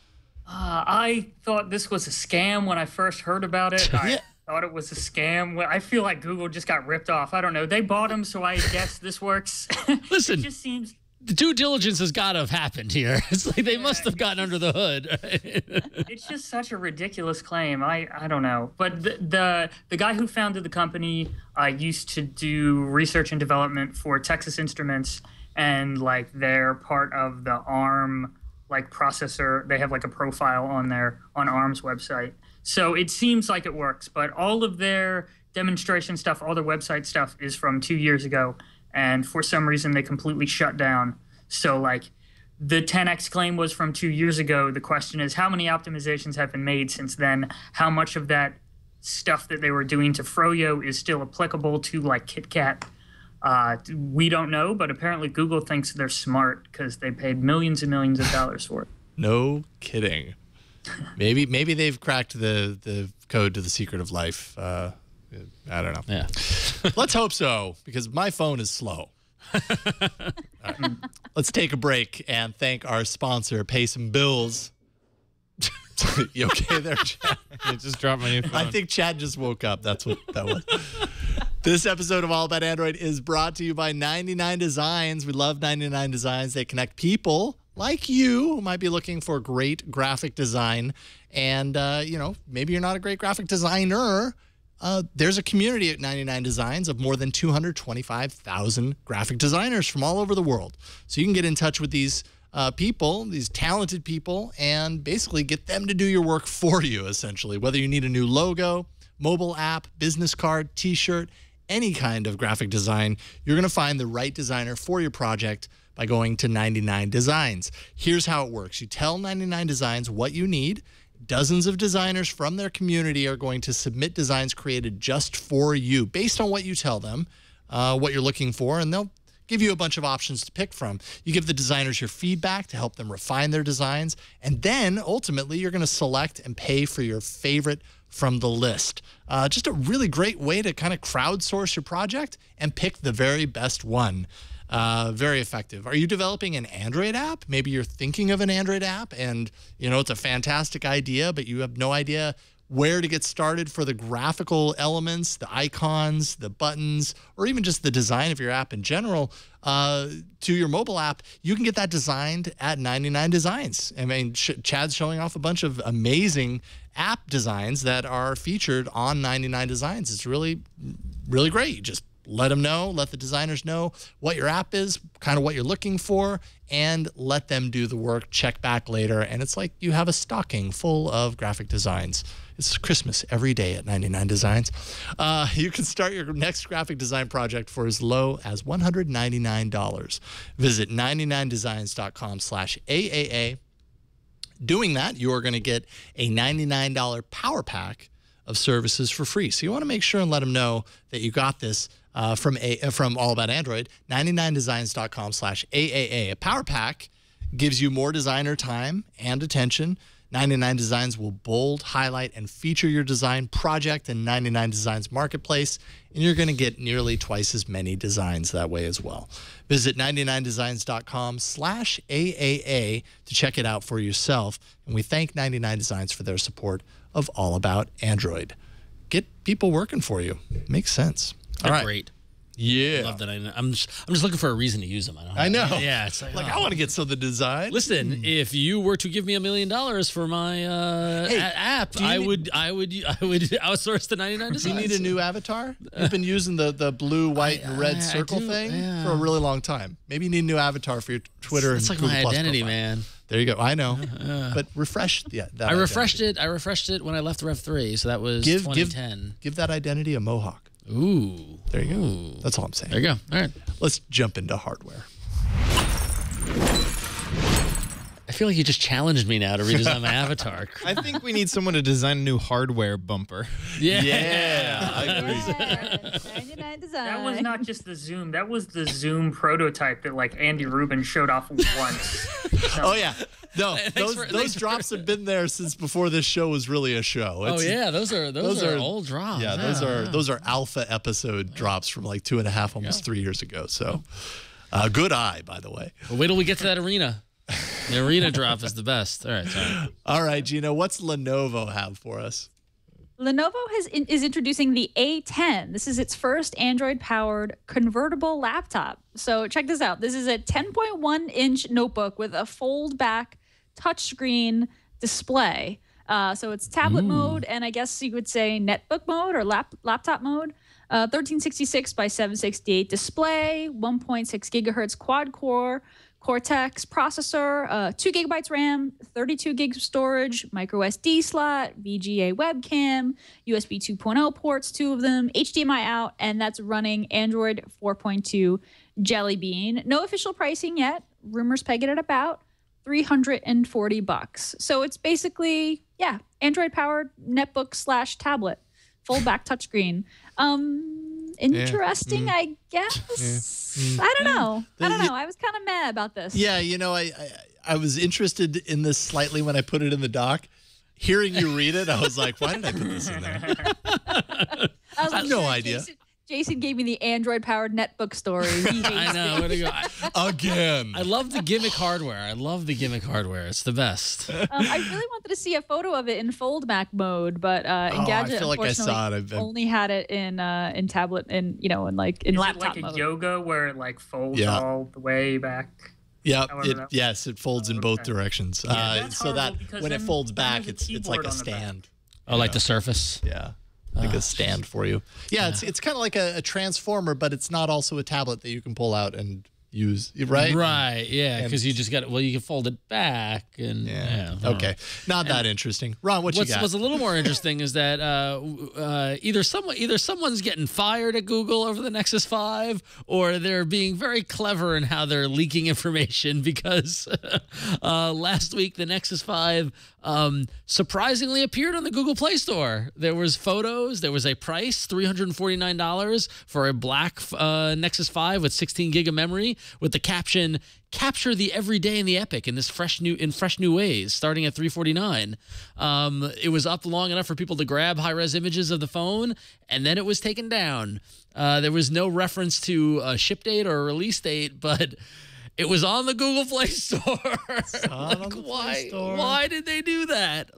I thought this was a scam when I first heard about it. I thought it was a scam. I feel like Google just got ripped off. I don't know. They bought them, so I guess this works. Listen. It just seems the due diligence has got to have happened here. It's like they must have gotten under the hood. Right? It's just such a ridiculous claim. I don't know. But the guy who founded the company used to do research and development for Texas Instruments, and like they're part of the ARM like processor. They have like a profile on ARM's website. So it seems like it works, but all of their demonstration stuff, all their website stuff is from 2 years ago, and for some reason they completely shut down. So like the 10x claim was from 2 years ago. The question is, how many optimizations have been made since then? How much of that stuff that they were doing to Froyo is still applicable to like KitKat? We don't know, but apparently Google thinks they're smart because they paid millions and millions of dollars for it. No kidding. Maybe they've cracked the code to the secret of life. I don't know. Yeah. Let's hope so, because my phone is slow. All right. Let's take a break and thank our sponsor, Pay Some Bills. You okay there, Chad? I just dropped my new phone. I think Chad just woke up. That's what that was. This episode of All About Android is brought to you by 99 Designs. We love 99 Designs. They connect people like you who might be looking for great graphic design. And, maybe you're not a great graphic designer. There's a community at 99 Designs of more than 225,000 graphic designers from all over the world. So you can get in touch with these people, these talented people, and basically get them to do your work for you, essentially. Whether you need a new logo, mobile app, business card, t-shirt, any kind of graphic design, you're going to find the right designer for your project by going to 99 Designs. Here's how it works. You tell 99 Designs what you need. Dozens of designers from their community are going to submit designs created just for you based on what you tell them, what you're looking for, and they'll give you a bunch of options to pick from. You give the designers your feedback to help them refine their designs, and then ultimately you're going to select and pay for your favorite from the list. Just a really great way to kind of crowdsource your project and pick the very best one. Very effective. Are you developing an Android app? Maybe you're thinking of an Android app and, it's a fantastic idea, but you have no idea where to get started for the graphical elements, the icons, the buttons, or even just the design of your app in general to your mobile app. You can get that designed at 99 Designs. I mean, Chad's showing off a bunch of amazing app designs that are featured on 99 Designs. It's really, really great. You just let them know, let the designers know what your app is, kind of what you're looking for, and let them do the work. Check back later, and it's like you have a stocking full of graphic designs. It's Christmas every day at 99 Designs. You can start your next graphic design project for as low as $199. Visit 99designs.com/AAA. Doing that, you are going to get a $99 power pack of services for free. So you want to make sure and let them know that you got this from All About Android. 99designs.com/AAA. A power pack gives you more designer time and attention. 99 Designs will bold, highlight, and feature your design project in 99 Designs Marketplace, and you're going to get nearly twice as many designs that way as well. Visit 99designs.com/AAA to check it out for yourself, and we thank 99 Designs for their support of All About Android. Get people working for you. Makes sense. All right. Great. Yeah. I love that. I'm just looking for a reason to use them. I know. Yeah. It's like I want to get some of the design. Listen, if you were to give me $1 million for my app, I would outsource to 99 Designs. Do you need a new avatar? You've been using the blue, white, and red circle thing for a really long time. Maybe you need a new avatar for your Twitter. It's like Google my Plus identity, profile. Man. There you go. I know, but refresh that. I refreshed it. I refreshed it when I left Rev 3, so that was 2010. Give that identity a mohawk. Ooh. There you go. That's all I'm saying. There you go. All right. Let's jump into hardware. I feel like you just challenged me now to redesign my avatar. I think we need someone to design a new hardware bumper. Yeah. I agree. 99 Designs. That was not just the Zoom. That was the Zoom prototype that like Andy Rubin showed off once. Oh yeah. No, those drops have been there since before this show was really a show. Those are old drops. Yeah, those are alpha episode drops from like 2.5, almost 3 years ago. So, good eye, by the way. Well, wait till we get to that arena. The arena drop is the best. All right, sorry. All right, Gino, what's Lenovo have for us? Lenovo is introducing the A10. This is its first Android-powered convertible laptop. So check this out. This is a 10.1-inch notebook with a fold-back touchscreen display. So it's tablet mode, and I guess you would say netbook mode or laptop mode. 1366 by 768 display, 1.6 gigahertz quad-core Cortex processor, 2 gigabytes RAM, 32 gigs of storage, micro SD slot, VGA webcam, USB 2.0 ports, 2 of them, HDMI out, and that's running Android 4.2 Jelly Bean. No official pricing yet. Rumors peg it at about $340. So it's basically, yeah, Android-powered netbook / tablet, fold-back touchscreen. Interesting, I guess. I don't know. I was kind of mad about this. Yeah, you know, I was interested in this slightly when I put it in the doc. Hearing you read it, I was like, why did I put this in there? I have no idea. Jason gave me the Android-powered netbook story. I know. Way to go. Again. I love the gimmick hardware. It's the best. I really wanted to see a photo of it in fold-back mode, but Engadget, I feel like I saw it. only had it in tablet, in laptop mode. Is it like mode. a yoga where it like folds all the way back? Yeah, it folds in both directions. So that when it folds back, it's like a stand. Oh, like the Surface? Yeah. Like a stand for you. Yeah, it's kind of like a transformer, but it's not also a tablet that you can pull out and use, right? Right, yeah, because you just got it. Well, you can fold it back. And okay. Not that interesting. Ron, what you got? What's a little more interesting is that either someone's getting fired at Google over the Nexus 5, or they're being very clever in how they're leaking information, because last week the Nexus 5 surprisingly appeared on the Google Play Store. There was photos. There was a price, $349 for a black Nexus 5 with 16 gig of memory, with the caption, "Capture the everyday and the epic in fresh new ways," starting at $349. It was up long enough for people to grab high-res images of the phone, and then it was taken down. There was no reference to a ship date or a release date, but it was on the Google Play Store. Why did they do that?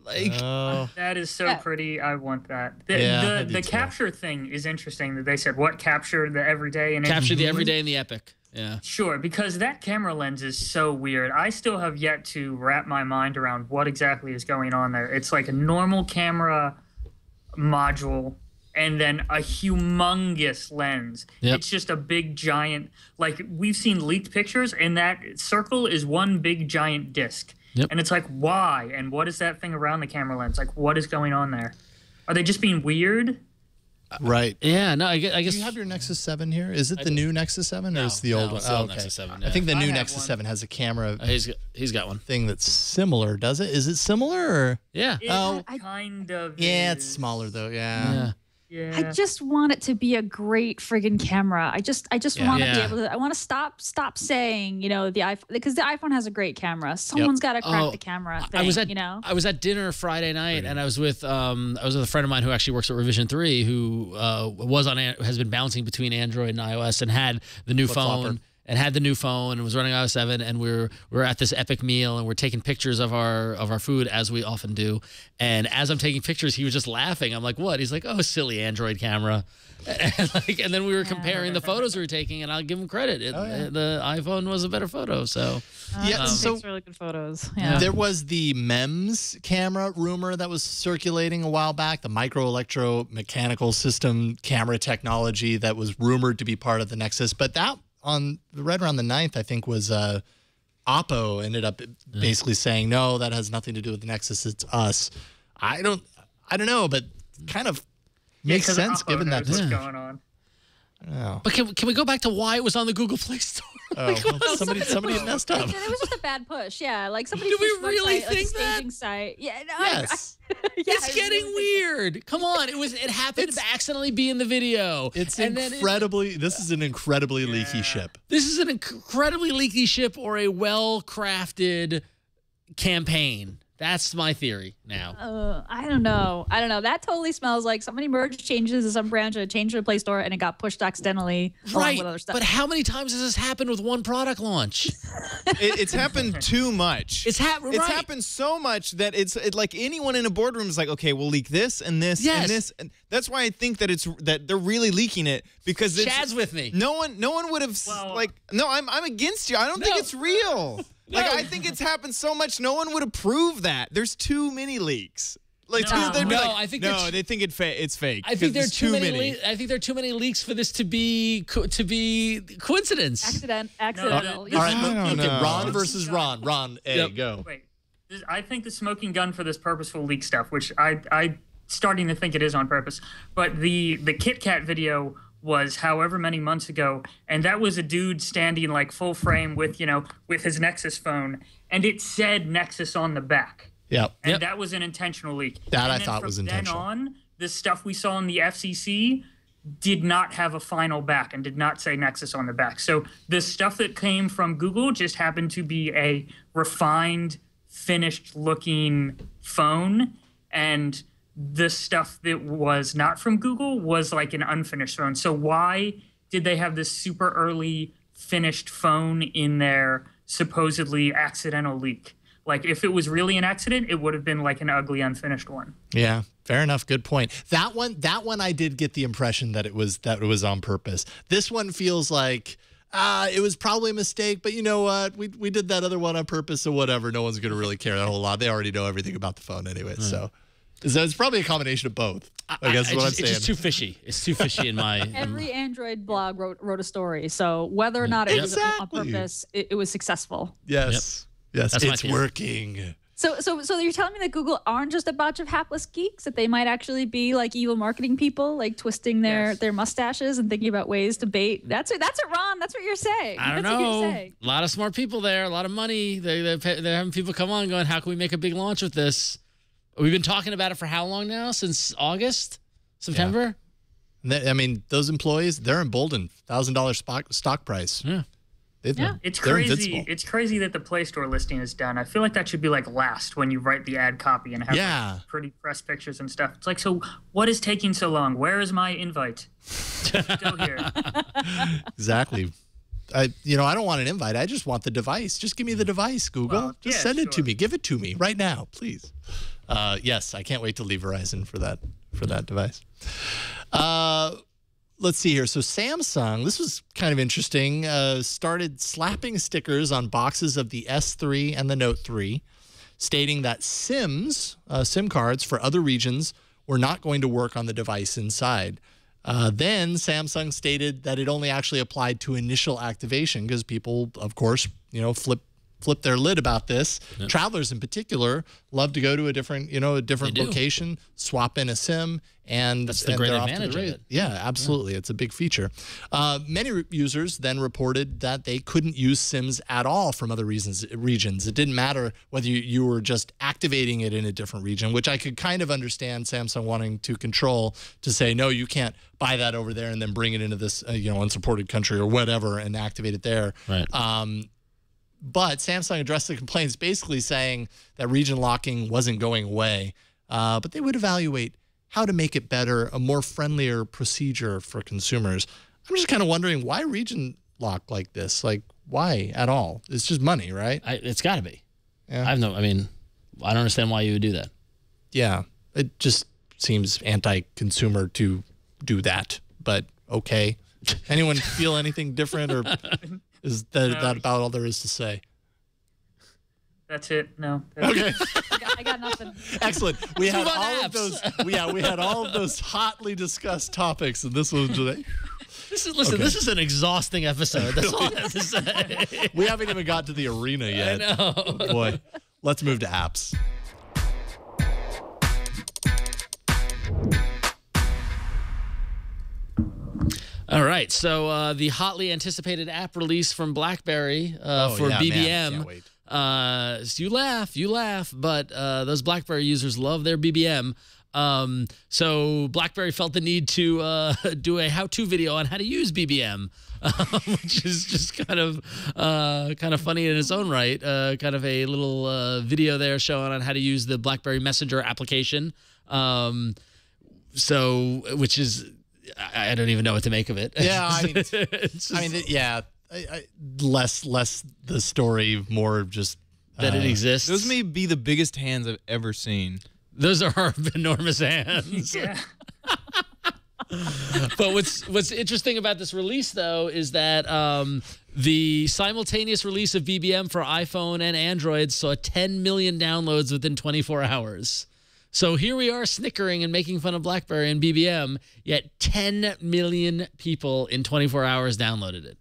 That is so pretty. I want that. The capture thing is interesting. That they said what capture the everyday and capture the everyday and the epic. Yeah. Sure, because that camera lens is so weird. I still have yet to wrap my mind around what exactly is going on there. It's like a normal camera module and then a humongous lens. Yep. It's just a big giant, like we've seen leaked pictures, and that circle is one big giant disc. Yep. And it's like, why? And what is that thing around the camera lens? Like, what is going on there? Are they just being weird? Right. Yeah, no, I guess. Do you have your Nexus 7 here? Is it the new Nexus 7 or is it the old one? Oh, okay. Nexus 7, yeah. I think the new Nexus 7 has a camera. He's got one thing that's similar, does it? Is it similar? Or? Yeah. Kind of. Yeah, it's smaller though. Yeah. I just want it to be a great friggin' camera. I just want to be able to. I want to stop saying, the iPhone, because the iPhone has a great camera. Someone's got to crack the camera thing. I was at dinner Friday night, and I was with a friend of mine who actually works at Revision 3, who has been bouncing between Android and iOS, and had the new phone. And had the new phone and was running iOS 7, and we're at this epic meal, and we're taking pictures of our food, as we often do. And as I'm taking pictures, he was just laughing. I'm like, "What?" He's like, "Oh, silly Android camera." And then we were comparing the photos we were taking, and I'll give him credit. The iPhone was a better photo. So takes really good photos. Yeah. There was the MEMS camera rumor that was circulating a while back, the micro electromechanical system camera technology that was rumored to be part of the Nexus, but that right around the 9th, I think, was Oppo ended up basically saying, no, that has nothing to do with the Nexus. It's us. I don't know, but kind of makes sense Oppo given that what's going on. Oh. But can we go back to why it was on the Google Play Store? Somebody had messed up. It was just a bad push. Yeah, like somebody. Do we pushed really website, think like a that? staging site. Yeah, no, yes. It's getting weird. Come on, it happened to accidentally be in the video. It's incredibly. This is an incredibly leaky ship. This is an incredibly leaky ship, or a well-crafted campaign That's my theory now. I don't know. That totally smells like somebody merged changes to some branch of change to the Play Store and it got pushed accidentally along with other stuff. But how many times has this happened with one product launch? It's happened too much. It's happened so much that it's like anyone in a boardroom is like, okay, we'll leak this and this and this. And that's why I think that they're really leaking it because Chad's with me. No one would have I'm against you. I don't think it's real. Like, I think it's happened so much, no one would approve that. There's too many leaks. Like, I think they think it's fake. I think there are too many. I think there are too many leaks for this to be coincidence. Accidental. All right, okay, Ron versus Ron. Ron, go. Wait, I think the smoking gun for this purposeful leak stuff, which I starting to think it is on purpose, but the Kit Kat video was however many months ago, and that was a dude standing like full frame with his Nexus phone, and it said Nexus on the back. And that was an intentional leak. That I thought was intentional. Then on, the stuff we saw in the FCC did not have a final back and did not say Nexus on the back. So the stuff that came from Google just happened to be a refined, finished-looking phone, and the stuff that was not from Google was like an unfinished phone. So why did they have this super early finished phone in their supposedly accidental leak? Like, if it was really an accident, it would have been like an ugly unfinished one. Yeah, fair enough. Good point. That one I did get the impression that it was on purpose. This one feels like it was probably a mistake, but you know what? We did that other one on purpose, so whatever. No one's going to really care that whole lot. They already know everything about the phone anyway, so it's probably a combination of both. I guess is what I'm saying. It's just too fishy. It's too fishy in my... Every Android blog wrote a story, so whether or not it was on purpose, it was successful. Yes. Yes, it's working. So you're telling me that Google aren't just a bunch of hapless geeks, that they might actually be like evil marketing people, like twisting their mustaches and thinking about ways to bait. That's it, Ron. That's what you're saying. I don't know. A lot of smart people there, a lot of money. They're having people come on going, how can we make a big launch with this? We've been talking about it for how long now? Since August? September? Yeah. I mean, those employees, they're emboldened. $1,000 stock price. Yeah. It's crazy. It's crazy that the Play Store listing is done. I feel like that should be like last when you write the ad copy and have like, pretty press pictures and stuff. It's like, so what is taking so long? Where is my invite? Still here. Exactly. I don't want an invite. I just want the device. Just give me the device, Google. Well, just send it to me. Give it to me right now, please. Yes, I can't wait to leave Verizon for that device. Let's see here. So Samsung, this was kind of interesting, started slapping stickers on boxes of the S3 and the Note 3, stating that SIM cards for other regions were not going to work on the device inside. Then Samsung stated that it only actually applied to initial activation because people, of course, flip their lid about this. Yep. Travelers in particular love to go to a different location, swap in a SIM, and that's the great advantage of it. Yeah, absolutely. Yeah. It's a big feature. Many users then reported that they couldn't use SIMs at all from other regions. It didn't matter whether you were just activating it in a different region, which I could kind of understand Samsung wanting to control, to say, no, you can't buy that over there and then bring it into this unsupported country or whatever and activate it there. Right. But Samsung addressed the complaints basically saying that region locking wasn't going away, but they would evaluate how to make it better, a more friendlier procedure for consumers. I'm just kind of wondering, why region lock like this? Like, why at all? It's just money, right? It's got to be. Yeah. I don't understand why you would do that. Yeah, it just seems anti-consumer to do that, but okay. Anyone feel anything different, or is that about all there is to say? That's it. No. Okay. I got nothing. Excellent. We had all of those. We had all of those hotly discussed topics, and this was today. This is an exhausting episode. That's all I have to say. We haven't even got to the arena yet. I know. Oh, boy. Let's move to apps. All right, so the hotly anticipated app release from BlackBerry for BBM. Man, I can't wait. So you laugh, but those BlackBerry users love their BBM. So BlackBerry felt the need to do a how-to video on how to use BBM, which is just kind of funny in its own right. Kind of a little video there showing on how to use the BlackBerry Messenger application. Which is, I don't even know what to make of it. Yeah, I mean, It's just less the story, more just that it exists. Those may be the biggest hands I've ever seen. Those are enormous hands. Yeah. But what's interesting about this release, though, is that the simultaneous release of BBM for iPhone and Android saw 10 million downloads within 24 hours. So here we are snickering and making fun of BlackBerry and BBM, yet 10 million people in 24 hours downloaded it.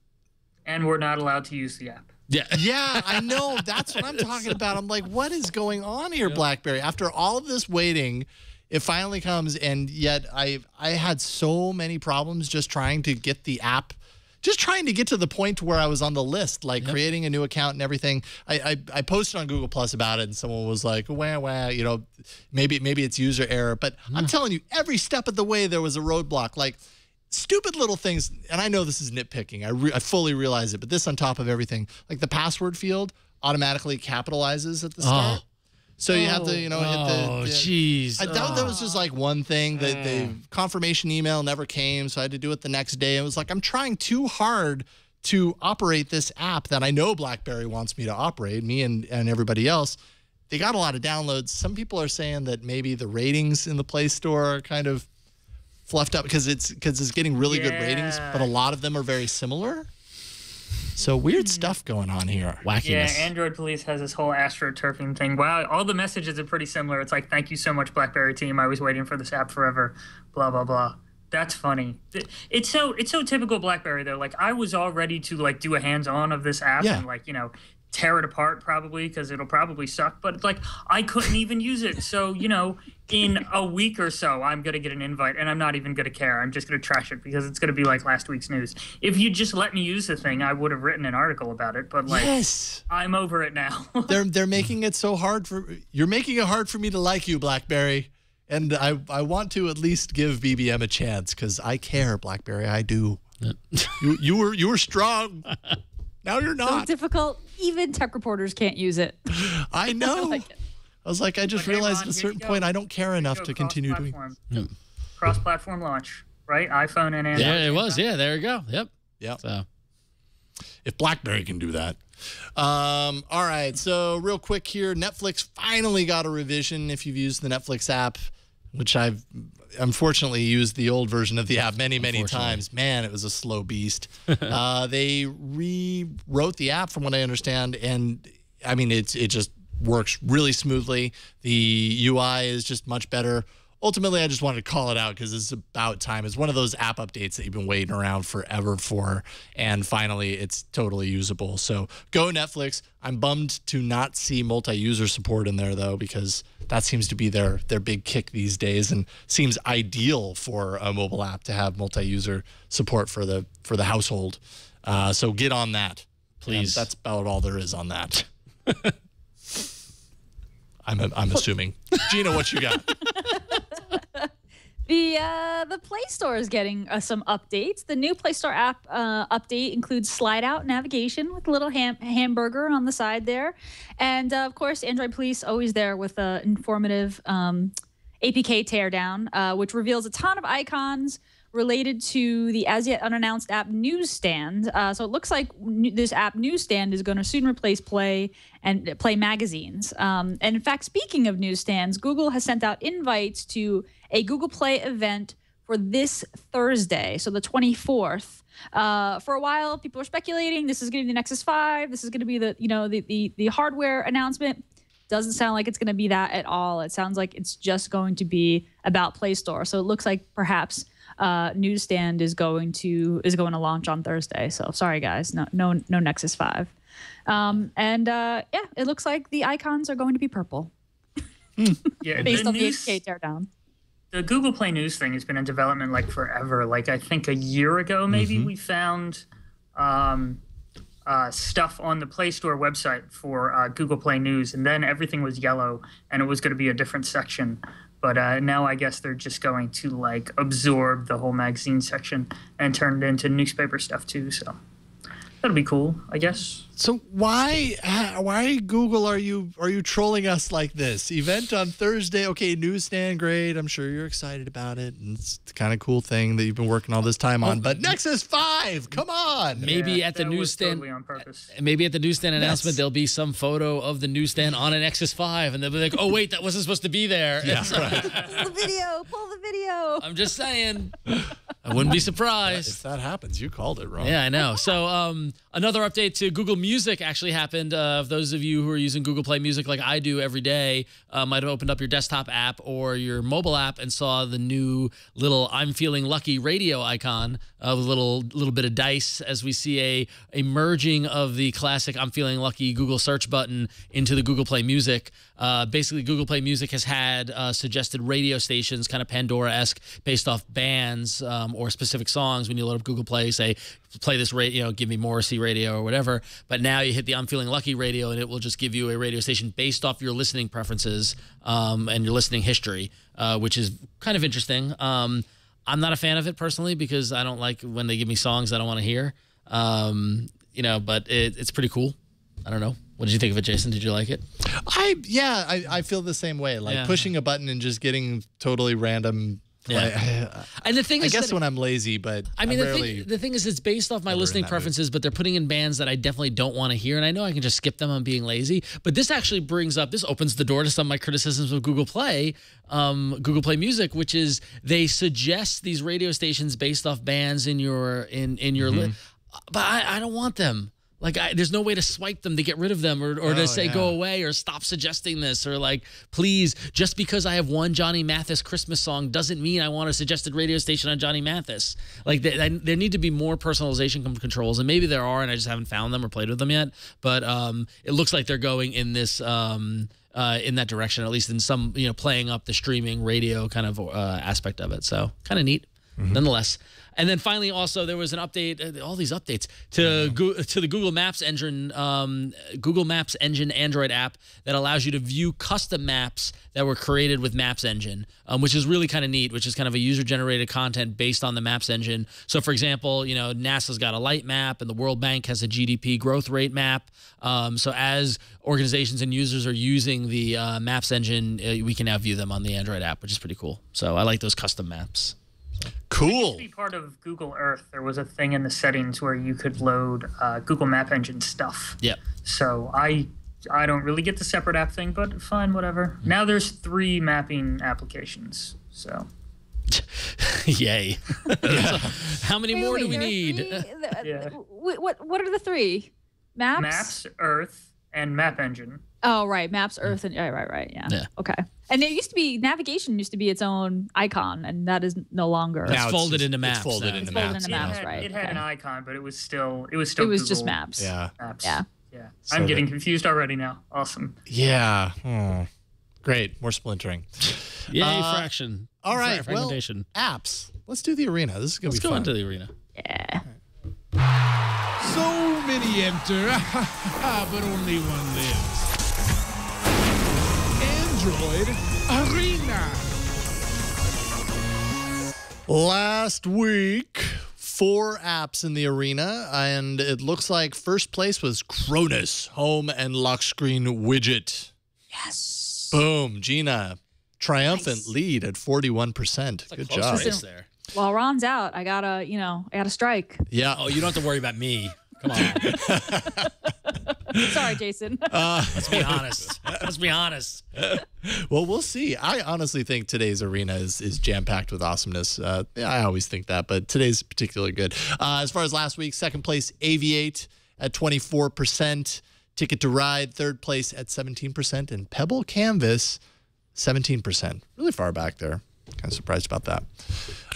And we're not allowed to use the app. Yeah. Yeah, I know. That's what I'm talking about. I'm like, what is going on here, BlackBerry? After all of this waiting, it finally comes, and yet I had so many problems just trying to get the app, just trying to get to the point where I was on the list, like creating a new account and everything. I posted on Google Plus about it, and someone was like, wah, you know, maybe it's user error. But I'm telling you, every step of the way there was a roadblock. Like, stupid little things, and I know this is nitpicking. I fully realize it, but this on top of everything, like the password field automatically capitalizes at the start. So you have to, hit the. Oh, jeez. I thought that was just like one thing that the confirmation email never came, so I had to do it the next day. It was like, I'm trying too hard to operate this app that I know BlackBerry wants me to operate, me and everybody else. They got a lot of downloads. Some people are saying that maybe the ratings in the Play Store are kind of fluffed up because it's getting really good ratings, but a lot of them are very similar. So weird stuff going on here. Wackiness. Yeah, Android Police has this whole astroturfing thing. Wow, all the messages are pretty similar. It's like, thank you so much, BlackBerry team. I was waiting for this app forever. Blah blah blah. That's funny. It's so typical BlackBerry though. Like, I was all ready to like do a hands-on of this app and like, tear it apart probably because it'll probably suck. But it's like, I couldn't even use it. So, in a week or so, I'm going to get an invite, and I'm not even going to care. I'm just going to trash it because it's going to be like last week's news. If you just let me use the thing, I would have written an article about it. But like, I'm over it now. They're making it so hard you're making it hard for me to like you, BlackBerry. And I want to at least give BBM a chance because I care, BlackBerry. I do. You were strong. Now you're not. So difficult. Even tech reporters can't use it. I know. I was like, I just realized at a certain point I don't care enough to continue doing. Cross-platform launch, right? iPhone and Android. Yeah, it was. Yeah, there you go. Yep. Yep. So, if BlackBerry can do that. All right. So real quick here, Netflix finally got a revision. If you've used the Netflix app, which I've unfortunately used the old version of the app many times. Man, it was a slow beast. They rewrote the app from what I understand, and I mean it just works really smoothly. The UI is just much better. Ultimately, I just wanted to call it out because it's about time. It's one of those app updates that you've been waiting around forever for, and finally, it's totally usable. So go Netflix. I'm bummed to not see multi-user support in there, though, because that seems to be their big kick these days and seems ideal for a mobile app to have multi-user support for the household. So get on that, please. And that's about all there is on that. I'm assuming. Gina, what you got? The Play Store is getting some updates. The new Play Store app update includes slide-out navigation with a little hamburger on the side there. And, of course, Android Police always there with an informative APK teardown, which reveals a ton of icons related to the as-yet-unannounced app Newsstand. So it looks like this app Newsstand is going to soon replace Play and Play magazines. And in fact, speaking of newsstands, Google has sent out invites to a Google Play event for this Thursday, so the 24th. For a while, people were speculating this is going to be the Nexus 5. This is going to be the hardware announcement. Doesn't sound like it's going to be that at all. It sounds like it's just going to be about Play Store. So it looks like perhaps Newsstand is going to launch on Thursday. So sorry guys, no Nexus 5. It looks like the icons are going to be purple. Yeah, based on the APK teardown. The Google Play News thing has been in development like forever. Like I think a year ago, maybe we found stuff on the Play Store website for Google Play News, and then everything was yellow, and it was going to be a different section. But now I guess they're just going to like absorb the whole magazine section and turn it into newspaper stuff too. So that'll be cool, I guess. So why Google are you trolling us like this? Event on Thursday, okay, newsstand, great. I'm sure you're excited about it, and it's the kind of cool thing that you've been working all this time on. But Nexus 5, come on. Maybe at the that was newsstand, totally on purpose. maybe at the newsstand announcement, there'll be some photo of the newsstand on an Nexus 5, and they'll be like, "Oh wait, that wasn't supposed to be there." Yeah, right. Pull the video. I'm just saying, I wouldn't be surprised. If that happens, you called it wrong. Yeah, I know. So another update to Google Music actually happened. Those of you who are using Google Play Music like I do every day might have opened up your desktop app or your mobile app and saw the new little "I'm Feeling Lucky" radio icon of a little bit of dice as we see a merging of the classic "I'm Feeling Lucky" Google search button into the Google Play Music. Basically, Google Play Music has had suggested radio stations, kind of Pandora-esque, based off bands or specific songs. When you load up Google Play, say, play this radio, give me Morrissey radio or whatever. But now you hit the "I'm Feeling Lucky" radio, and it will just give you a radio station based off your listening preferences and your listening history, which is kind of interesting. I'm not a fan of it personally because I don't like when they give me songs I don't want to hear. But it's pretty cool. I don't know. What did you think of it, Jason? Did you like it? I feel the same way. Like pushing a button and just getting totally random. Yeah. And the thing is, I guess when I'm lazy, but I mean, the thing is, it's based off my listening preferences, but they're putting in bands that I definitely don't want to hear, and I know I can just skip them on being lazy. But this actually this opens the door to some of my criticisms of Google Play Music, which is they suggest these radio stations based off bands in your list, but I don't want them. Like, there's no way to swipe them to get rid of them or to say go away or stop suggesting this or like, please, just because I have one Johnny Mathis Christmas song doesn't mean I want a suggested radio station on Johnny Mathis. Like, there need to be more personalization controls, and maybe there are, and I just haven't found them or played with them yet. But it looks like they're going in this in that direction, at least in some, playing up the streaming radio kind of aspect of it. So kind of neat, nonetheless. And then finally, also there was an update. All these updates to the Google Maps engine, Android app that allows you to view custom maps that were created with Maps Engine, which is really kind of neat. Which is kind of a user-generated content based on the Maps Engine. So, for example, NASA's got a light map, and the World Bank has a GDP growth rate map. So, as organizations and users are using the Maps Engine, we can now view them on the Android app, which is pretty cool. So, I like those custom maps. Cool. To be part of Google Earth, there was a thing in the settings where you could load Google Map Engine stuff. Yeah. So I don't really get the separate app thing, but fine, whatever. Now there's 3 mapping applications. So. Yay. How many more do we need? What are the 3? Maps? Maps, Earth, and Map Engine. Oh, right. Maps, Earth, and right. Yeah. Okay. And it used to be navigation used to be its own icon, and that is no longer. It's folded into Maps. It's folded into Maps. Right. It had an icon, but it was still Google. Just Maps. Yeah. Maps. Yeah. I'm getting confused already now. Awesome. Yeah. Great. More splintering. Yay, fraction. All right. Fragmentation. Well, apps. Let's do the arena. This is going to be fun. Let's go into the arena. Yeah. So many enter, but only one lives. Android Arena. Last week, 4 apps in the arena, and it looks like first place was Cronus Home and Lock Screen Widget. Yes. Boom, Gina, triumphant lead at 41%. Good job. There. While Ron's out, I gotta strike. Yeah. Oh, you don't have to worry about me. Come on. Sorry, Jason. Let's be honest. Let's be honest. Well, we'll see. I honestly think today's arena is jam-packed with awesomeness. I always think that, but today's particularly good. As far as last week, second place, Aviate at 24%. Ticket to Ride, third place at 17%. And Pebble Canvas, 17%. Really far back there. Kind of surprised about that.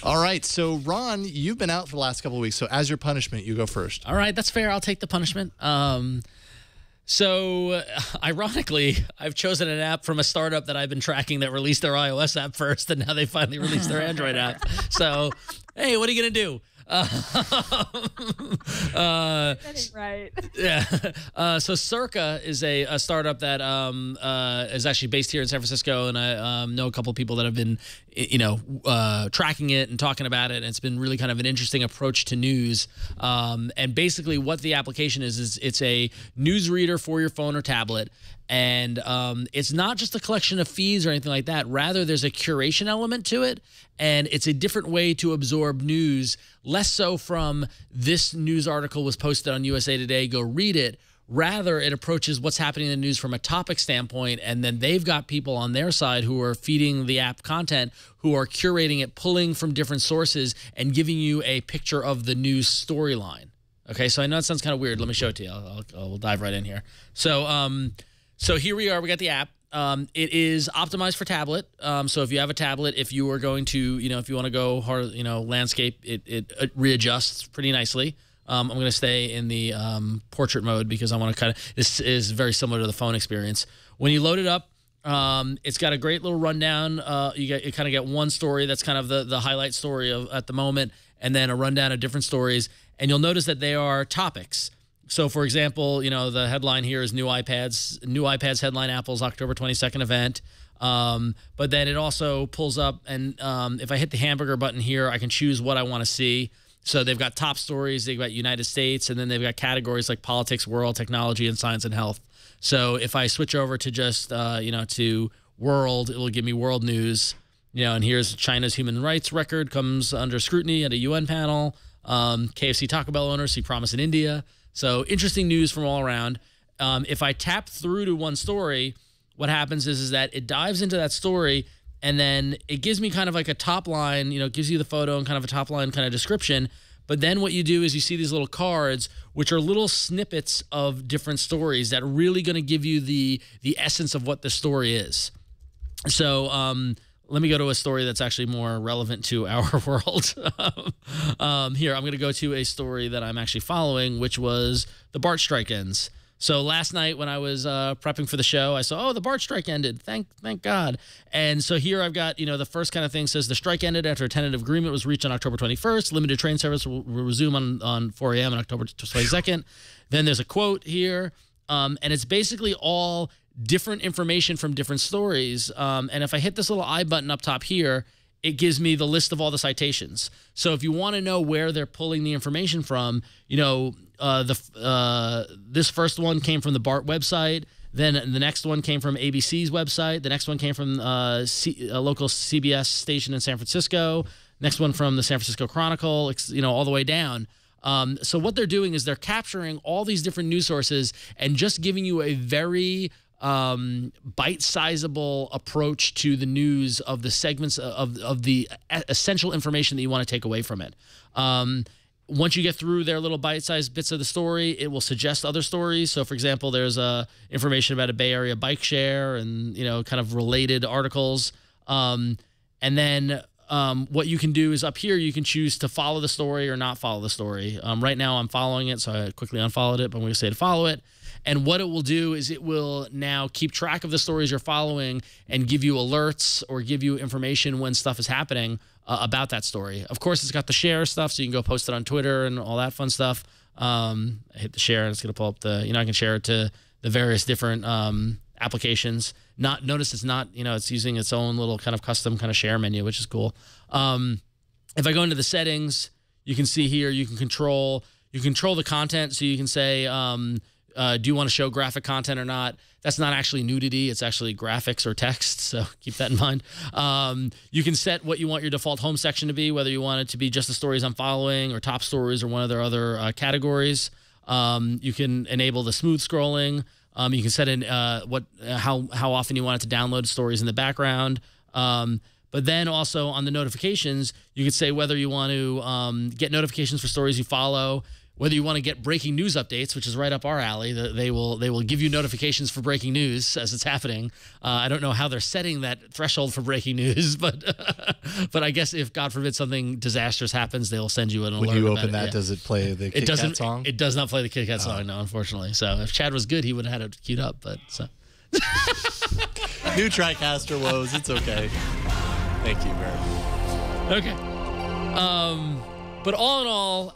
All right. So, Ron, you've been out for the last couple of weeks. So, as your punishment, you go first. All right. That's fair. I'll take the punishment. So, ironically, I've chosen an app from a startup that I've been tracking that released their iOS app first, and now they finally released their Android app. So, hey, what are you going to do? That ain't right. Yeah. So Circa is a startup that is actually based here in San Francisco, and I know a couple of people that have been, tracking it and talking about it. And it's been really kind of an interesting approach to news. And basically, what the application is it's a news reader for your phone or tablet. And it's not just a collection of feeds or anything like that. Rather, there's a curation element to it. And it's a different way to absorb news, less so from this news article was posted on USA Today, go read it. Rather, it approaches what's happening in the news from a topic standpoint, and then they've got people on their side who are feeding the app content, who are curating it, pulling from different sources, and giving you a picture of the news storyline. Okay, so I know it sounds kind of weird. Let me show it to you. We'll dive right in here. So here we are. We got the app. It is optimized for tablet. So if you have a tablet, if you are going to, if you want to go hard, landscape, it readjusts pretty nicely. I'm going to stay in the portrait mode because I want to this is very similar to the phone experience. When you load it up, it's got a great little rundown. You kind of get one story that's kind of the highlight story at the moment, and then a rundown of different stories. And you'll notice that they are topics. So, for example, the headline here is new iPads headline Apple's October 22nd event. But then it also pulls up, and if I hit the hamburger button here, I can choose what I want to see. So they've got top stories, they've got United States, and then they've got categories like politics, world, technology, and science and health. So if I switch over to just, to world, it will give me world news. And here's China's human rights record comes under scrutiny at a UN panel. KFC Taco Bell owners see promise in India. So interesting news from all around. If I tap through to one story, what happens is that it dives into that story, and then it gives me kind of like a top line, it gives you the photo and kind of a top line kind of description. But then what you do is you see these little cards, which are little snippets of different stories that are really going to give you the essence of what the story is. So let me go to a story that's actually more relevant to our world. Here, I'm going to go to a story that I'm actually following, which was the BART strike ends. So last night when I was prepping for the show, I saw, the BART strike ended. Thank God. And so here I've got, the first kind of thing says the strike ended after a tentative agreement was reached on October 21st. Limited train service will resume on 4 a.m. on October 22nd. Then there's a quote here, and it's basically all different information from different stories. And if I hit this little I button up top here, it gives me the list of all the citations. So if you want to know where they're pulling the information from, this first one came from the BART website. Then the next one came from ABC's website. The next one came from a local CBS station in San Francisco. Next one from the San Francisco Chronicle, all the way down. So what they're doing is they're capturing all these different news sources and just giving you a very bite-sizable approach to the news of the segments of the essential information that you want to take away from it. Once you get through their little bite-sized bits of the story, it will suggest other stories. So, for example, there's information about a Bay Area bike share and, kind of related articles. And then what you can do is up here, you can choose to follow the story or not follow the story. Right now, I'm following it, so I quickly unfollowed it, but I'm going to say to follow it. And what it will do is it will now keep track of the stories you're following and give you alerts or give you information when stuff is happening about that story. Of course, it's got the share stuff, so you can go post it on Twitter and all that fun stuff. I hit the share, and it's going to pull up I can share it to the various different applications. Notice it's not, it's using its own little kind of custom kind of share menu, which is cool. If I go into the settings, you can see here, you can control the content, so you can say, do you want to show graphic content or not? That's not actually nudity. It's actually graphics or text, so keep that in mind. You can set what you want your default home section to be, whether you want it to be just the stories I'm following or top stories or one of their other categories. You can enable the smooth scrolling. You can set in how often you want it to download stories in the background. But then also on the notifications, you can say whether you want to get notifications for stories you follow, whether you want to get breaking news updates, which is right up our alley. They will give you notifications for breaking news as it's happening. I don't know how they're setting that threshold for breaking news, but I guess if, God forbid, something disastrous happens, they'll send you an alert. When you open it. that, does it play the Kit Kat song? It does not play the Kit Kat song, no, unfortunately. So if Chad was good, he would have had it queued up. But so. New TriCaster woes. It's okay. Thank you very much. Okay. But all in all,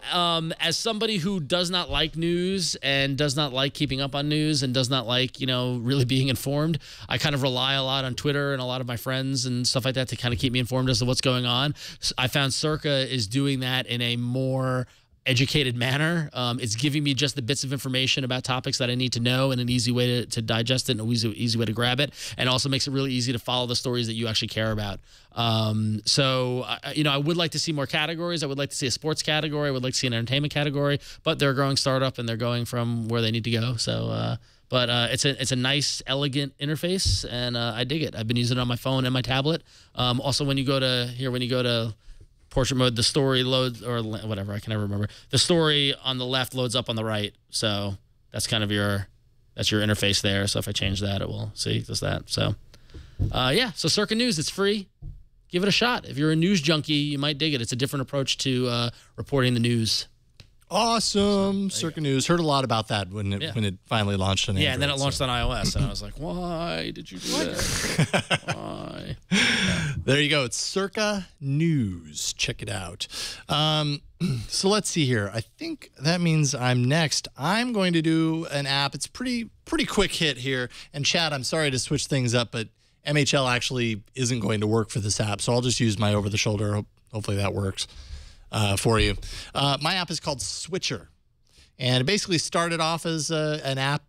as somebody who does not like news and does not like keeping up on news and does not like, really being informed, I kind of rely a lot on Twitter and a lot of my friends and stuff like that to kind of keep me informed as to what's going on. I found Circa is doing that in a more educated manner. It's giving me just the bits of information about topics that I need to know in an easy way to digest it and an easy way to grab it, and also makes it really easy to follow the stories that you actually care about. I would like to see more categories. I would like to see a sports category. I would like to see an entertainment category, but they're a growing startup and they're going from where they need to go. So, it's a nice, elegant interface, and I dig it. I've been using it on my phone and my tablet. Also, when you go to portrait mode, the story loads, or whatever, I can never remember. The story on the left loads up on the right. So that's kind of your interface there. So if I change that, it will see does that. So so Circa News, it's free. Give it a shot. If you're a news junkie, you might dig it. It's a different approach to reporting the news. Awesome. Circa News. Heard a lot about that when it finally launched on Android. Yeah, and then it launched on iOS, and I was like, why did you do that? Why? There you go. It's Circa News. Check it out. So let's see here. I think that means I'm next. I'm going to do an app. It's pretty quick hit here. And Chad, I'm sorry to switch things up, but MHL actually isn't going to work for this app, so I'll just use my over-the-shoulder. Hopefully that works for you. My app is called Switcher, and it basically started off as an app,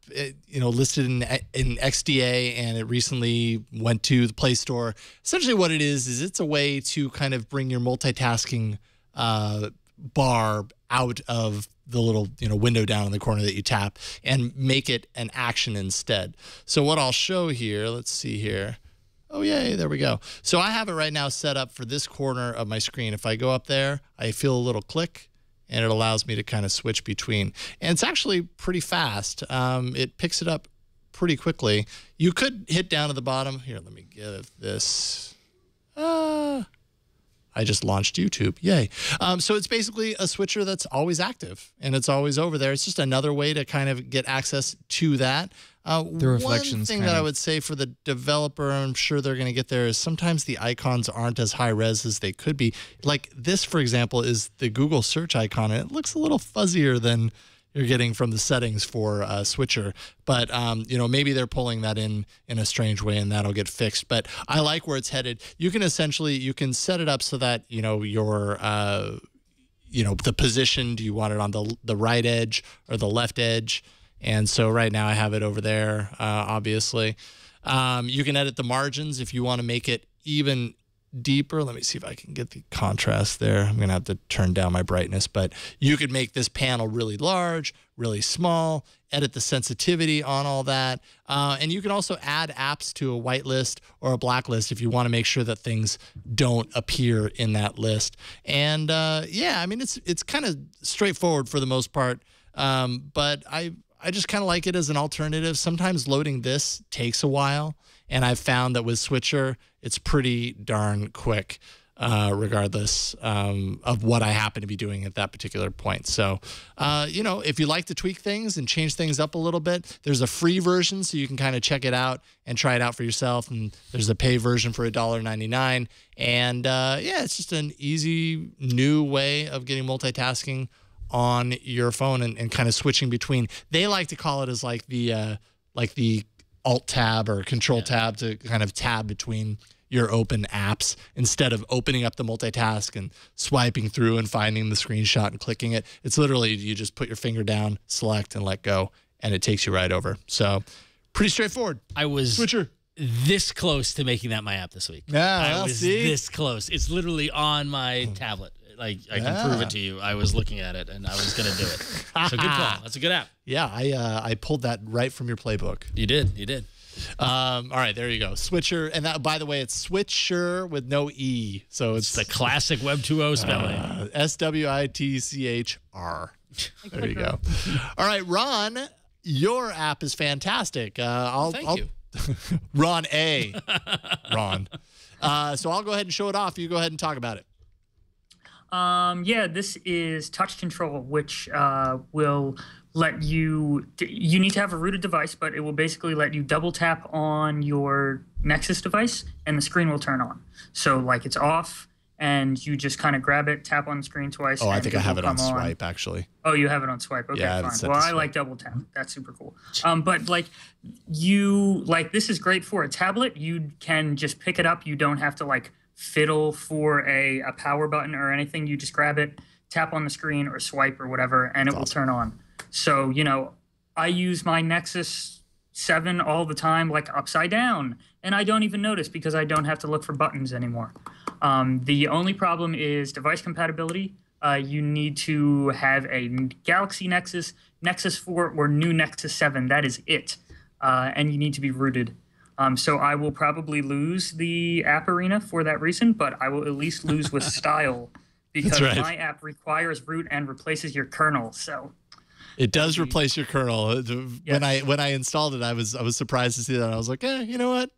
listed in XDA, and it recently went to the Play Store. Essentially, what it is it's a way to kind of bring your multitasking bar out of the little window down in the corner that you tap and make it an action instead. So what I'll show here, let's see here. Oh, yay, there we go. So I have it right now set up for this corner of my screen. If I go up there, I feel a little click, and it allows me to kind of switch between. And it's actually pretty fast. It picks it up pretty quickly. You could hit down to the bottom. Here, let me give this. I just launched YouTube. Yay. So it's basically a switcher that's always active, and it's always over there. It's just another way to kind of get access to that. The reflections. One thing that I would say for the developer, I'm sure they're going to get there, is sometimes the icons aren't as high res as they could be. Like this, for example, is the Google search icon, and it looks a little fuzzier than you're getting from the settings for Switcher. But, maybe they're pulling that in a strange way, and that'll get fixed. But I like where it's headed. You can set it up so that, your the position, do you want it on the right edge or the left edge? And so right now I have it over there, obviously. You can edit the margins if you want to make it even deeper. Let me see if I can get the contrast there. I'm going to have to turn down my brightness, but you could make this panel really large, really small, edit the sensitivity on all that. And you can also add apps to a whitelist or a blacklist if you want to make sure that things don't appear in that list. And it's kind of straightforward for the most part. But I just kind of like it as an alternative. Sometimes loading this takes a while, and I've found that with Switcher, it's pretty darn quick, regardless of what I happen to be doing at that particular point. So, if you like to tweak things and change things up a little bit, there's a free version, so you can kind of check it out and try it out for yourself. And there's a pay version for $1.99. And it's just an easy new way of getting multitasking on your phone and kind of switching between. They like to call it as like the alt tab or control tab to kind of tab between your open apps instead of opening up the multitask and swiping through and finding the screenshot and clicking it. It's literally you just put your finger down, select, and let go, and it takes you right over. So pretty straightforward. I was Switcher. This close to making that my app this week. Yeah, I was this close. It's literally on my tablet. Like I can prove it to you. I was looking at it and I was gonna do it. So good call. That's a good app. Yeah, I pulled that right from your playbook. You did. All right, there you go. Switcher, and that, by the way, it's Switcher with no E. So it's the classic Web 2.0 spelling. SWITCHR. There you go. All right, Ron, your app is fantastic. Thank you. Ron A. Ron. So I'll go ahead and show it off. You go ahead and talk about it. This is touch control, which will let you need to have a rooted device, but it will basically let you double tap on your Nexus device and the screen will turn on. So like it's off and you just kind of grab it, tap on the screen twice. Oh, I and think I have it on come Swipe, actually. Oh, you have it on Swipe. Okay, Yeah, I have it fine. set Well, to I Swipe. like double tap. That's super cool. But like this is great for a tablet. You can just pick it up. You don't have to like fiddle for a power button or anything. You just grab it, tap on the screen or swipe or whatever, and it will turn on. So, I use my Nexus 7 all the time, like upside down, and I don't even notice because I don't have to look for buttons anymore. The only problem is device compatibility. You need to have a Galaxy Nexus, Nexus 4, or new Nexus 7. That is it. And you need to be rooted. So I will probably lose the app arena for that reason, but I will at least lose with style because my app requires root and replaces your kernel. So it does replace your kernel. Yes. When I installed it, I was surprised to see that. I was like, you know what?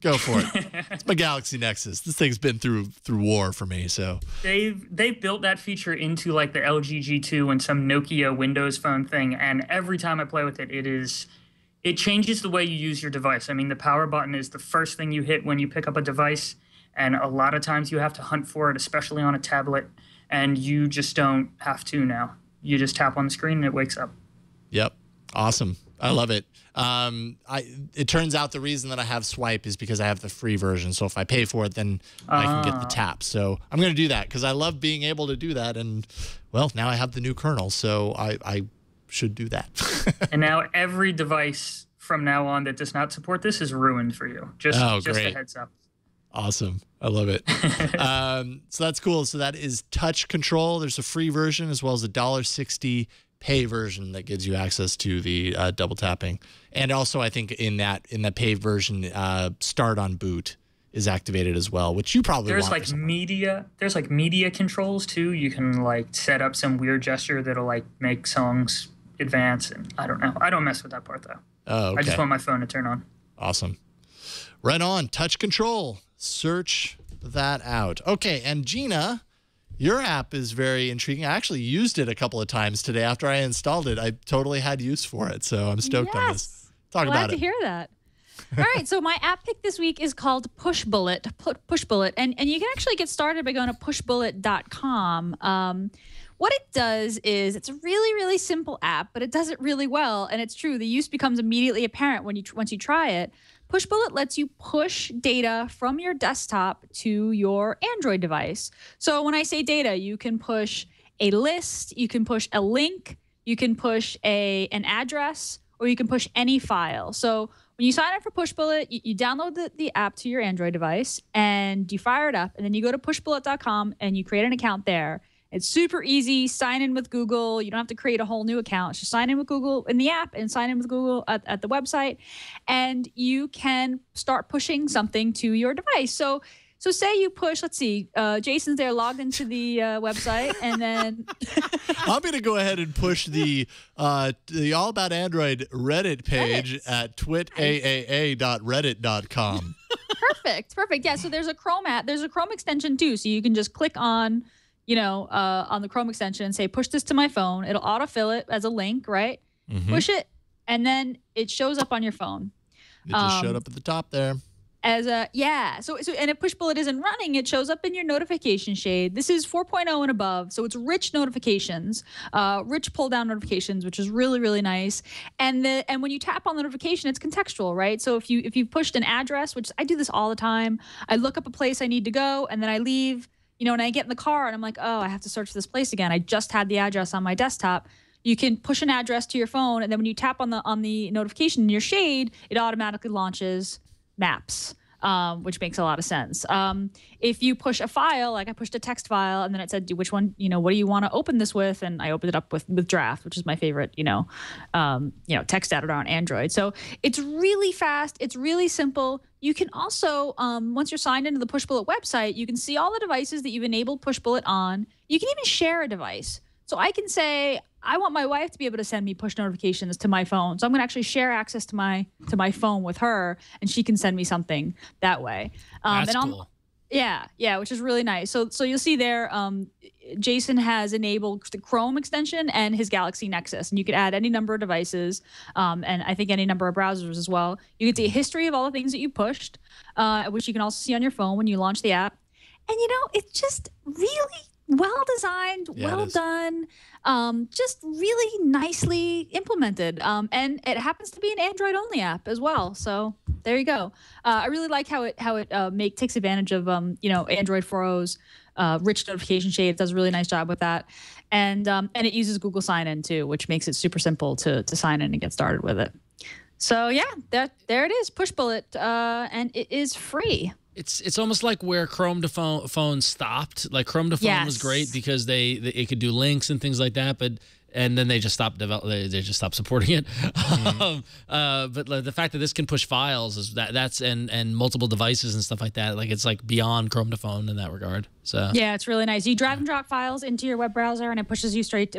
Go for it. It's my Galaxy Nexus. This thing's been through war for me. So they've built that feature into like the LG G2 and some Nokia Windows Phone thing, and every time I play with it, it changes the way you use your device. I mean, the power button is the first thing you hit when you pick up a device, and a lot of times you have to hunt for it, especially on a tablet, and you just don't have to now. You just tap on the screen and it wakes up. Yep. Awesome. I love it. It turns out the reason that I have Swipe is because I have the free version. So if I pay for it, then I can get the tap. So I'm going to do that because I love being able to do that. And, well, now I have the new kernel, so I should do that. And now every device from now on that does not support this is ruined for you. Just a heads up. Awesome. I love it. So that's cool. So that is Touch Control. There's a free version as well as a $1.60 pay version that gives you access to the double tapping. And also I think in the pay version, Start on Boot is activated as well, which you probably there's want. There's like media controls too. You can like set up some weird gesture that'll like make songs advance, and I don't know. I don't mess with that part though. Oh, okay. I just want my phone to turn on. Awesome. Right on. Touch Control. Search that out. Okay, and Gina, your app is very intriguing. I actually used it a couple of times today after I installed it. I totally had use for it, so I'm stoked on this. Talk about it. Glad to hear that. All right, so my app pick this week is called Push Bullet. Push Bullet, and you can actually get started by going to pushbullet.com. What it does is it's a really, really simple app, but it does it really well. And it's true, the use becomes immediately apparent once you try it. Push Bullet lets you push data from your desktop to your Android device. So when I say data, you can push a list, you can push a link, you can push an address, or you can push any file. So when you sign up for Push Bullet, you download the app to your Android device and you fire it up, and then you go to pushbullet.com and you create an account there. It's super easy. Sign in with Google. You don't have to create a whole new account. Just sign in with Google in the app and sign in with Google at the website, and you can start pushing something to your device. So say you push, let's see, Jason's there logged into the website, and then I'm going to go ahead and push the All About Android Reddit page at twitaaa.reddit.com. Perfect. Yeah. So there's a Chrome app. There's a Chrome extension too. So you can just click on the Chrome extension and say, push this to my phone. It'll autofill it as a link, right? Mm-hmm. Push it, and then it shows up on your phone. It just showed up at the top there. So and if Push Bullet isn't running, it shows up in your notification shade. This is 4.0 and above, so it's rich notifications, rich pull-down notifications, which is really, really nice. And when you tap on the notification, it's contextual, right? So if you've pushed an address, which I do this all the time, I look up a place I need to go, and then I leave. And I get in the car and I'm like, oh, I have to search for this place again. I just had the address on my desktop. You can push an address to your phone, and then when you tap on the notification in your shade, it automatically launches maps, which makes a lot of sense. If you push a file, like I pushed a text file, and then it said, which one, what do you want to open this with? And I opened it up with Draft, which is my favorite, text editor on Android. So it's really fast. It's really simple. You can also, once you're signed into the Push Bullet website, you can see all the devices that you've enabled Push Bullet on. You can even share a device. So I can say, I want my wife to be able to send me push notifications to my phone. So I'm going to actually share access to my phone with her, and she can send me something that way. That's cool. Yeah, which is really nice. So you'll see there, Jason has enabled the Chrome extension and his Galaxy Nexus, and you could add any number of devices, and I think any number of browsers as well. You can see a history of all the things that you pushed, which you can also see on your phone when you launch the app. And it's just really well designed, well done, just really nicely implemented. And it happens to be an Android only app as well. So there you go. I really like how it takes advantage of Android 4.0's rich notification shade. It does a really nice job with that. And it uses Google Sign In too, which makes it super simple to sign in and get started with it. So yeah, there it is, Push Bullet, and it is free. It's almost like where Chrome to phone stopped. Like Chrome to phone was great because it could do links and things like that, and then they just stopped they just stopped supporting it. But the fact that this can push files is that's and multiple devices and stuff like that. Like it's like beyond Chrome to phone in that regard. So yeah, it's really nice. You drag and drop files into your web browser, and it pushes it straight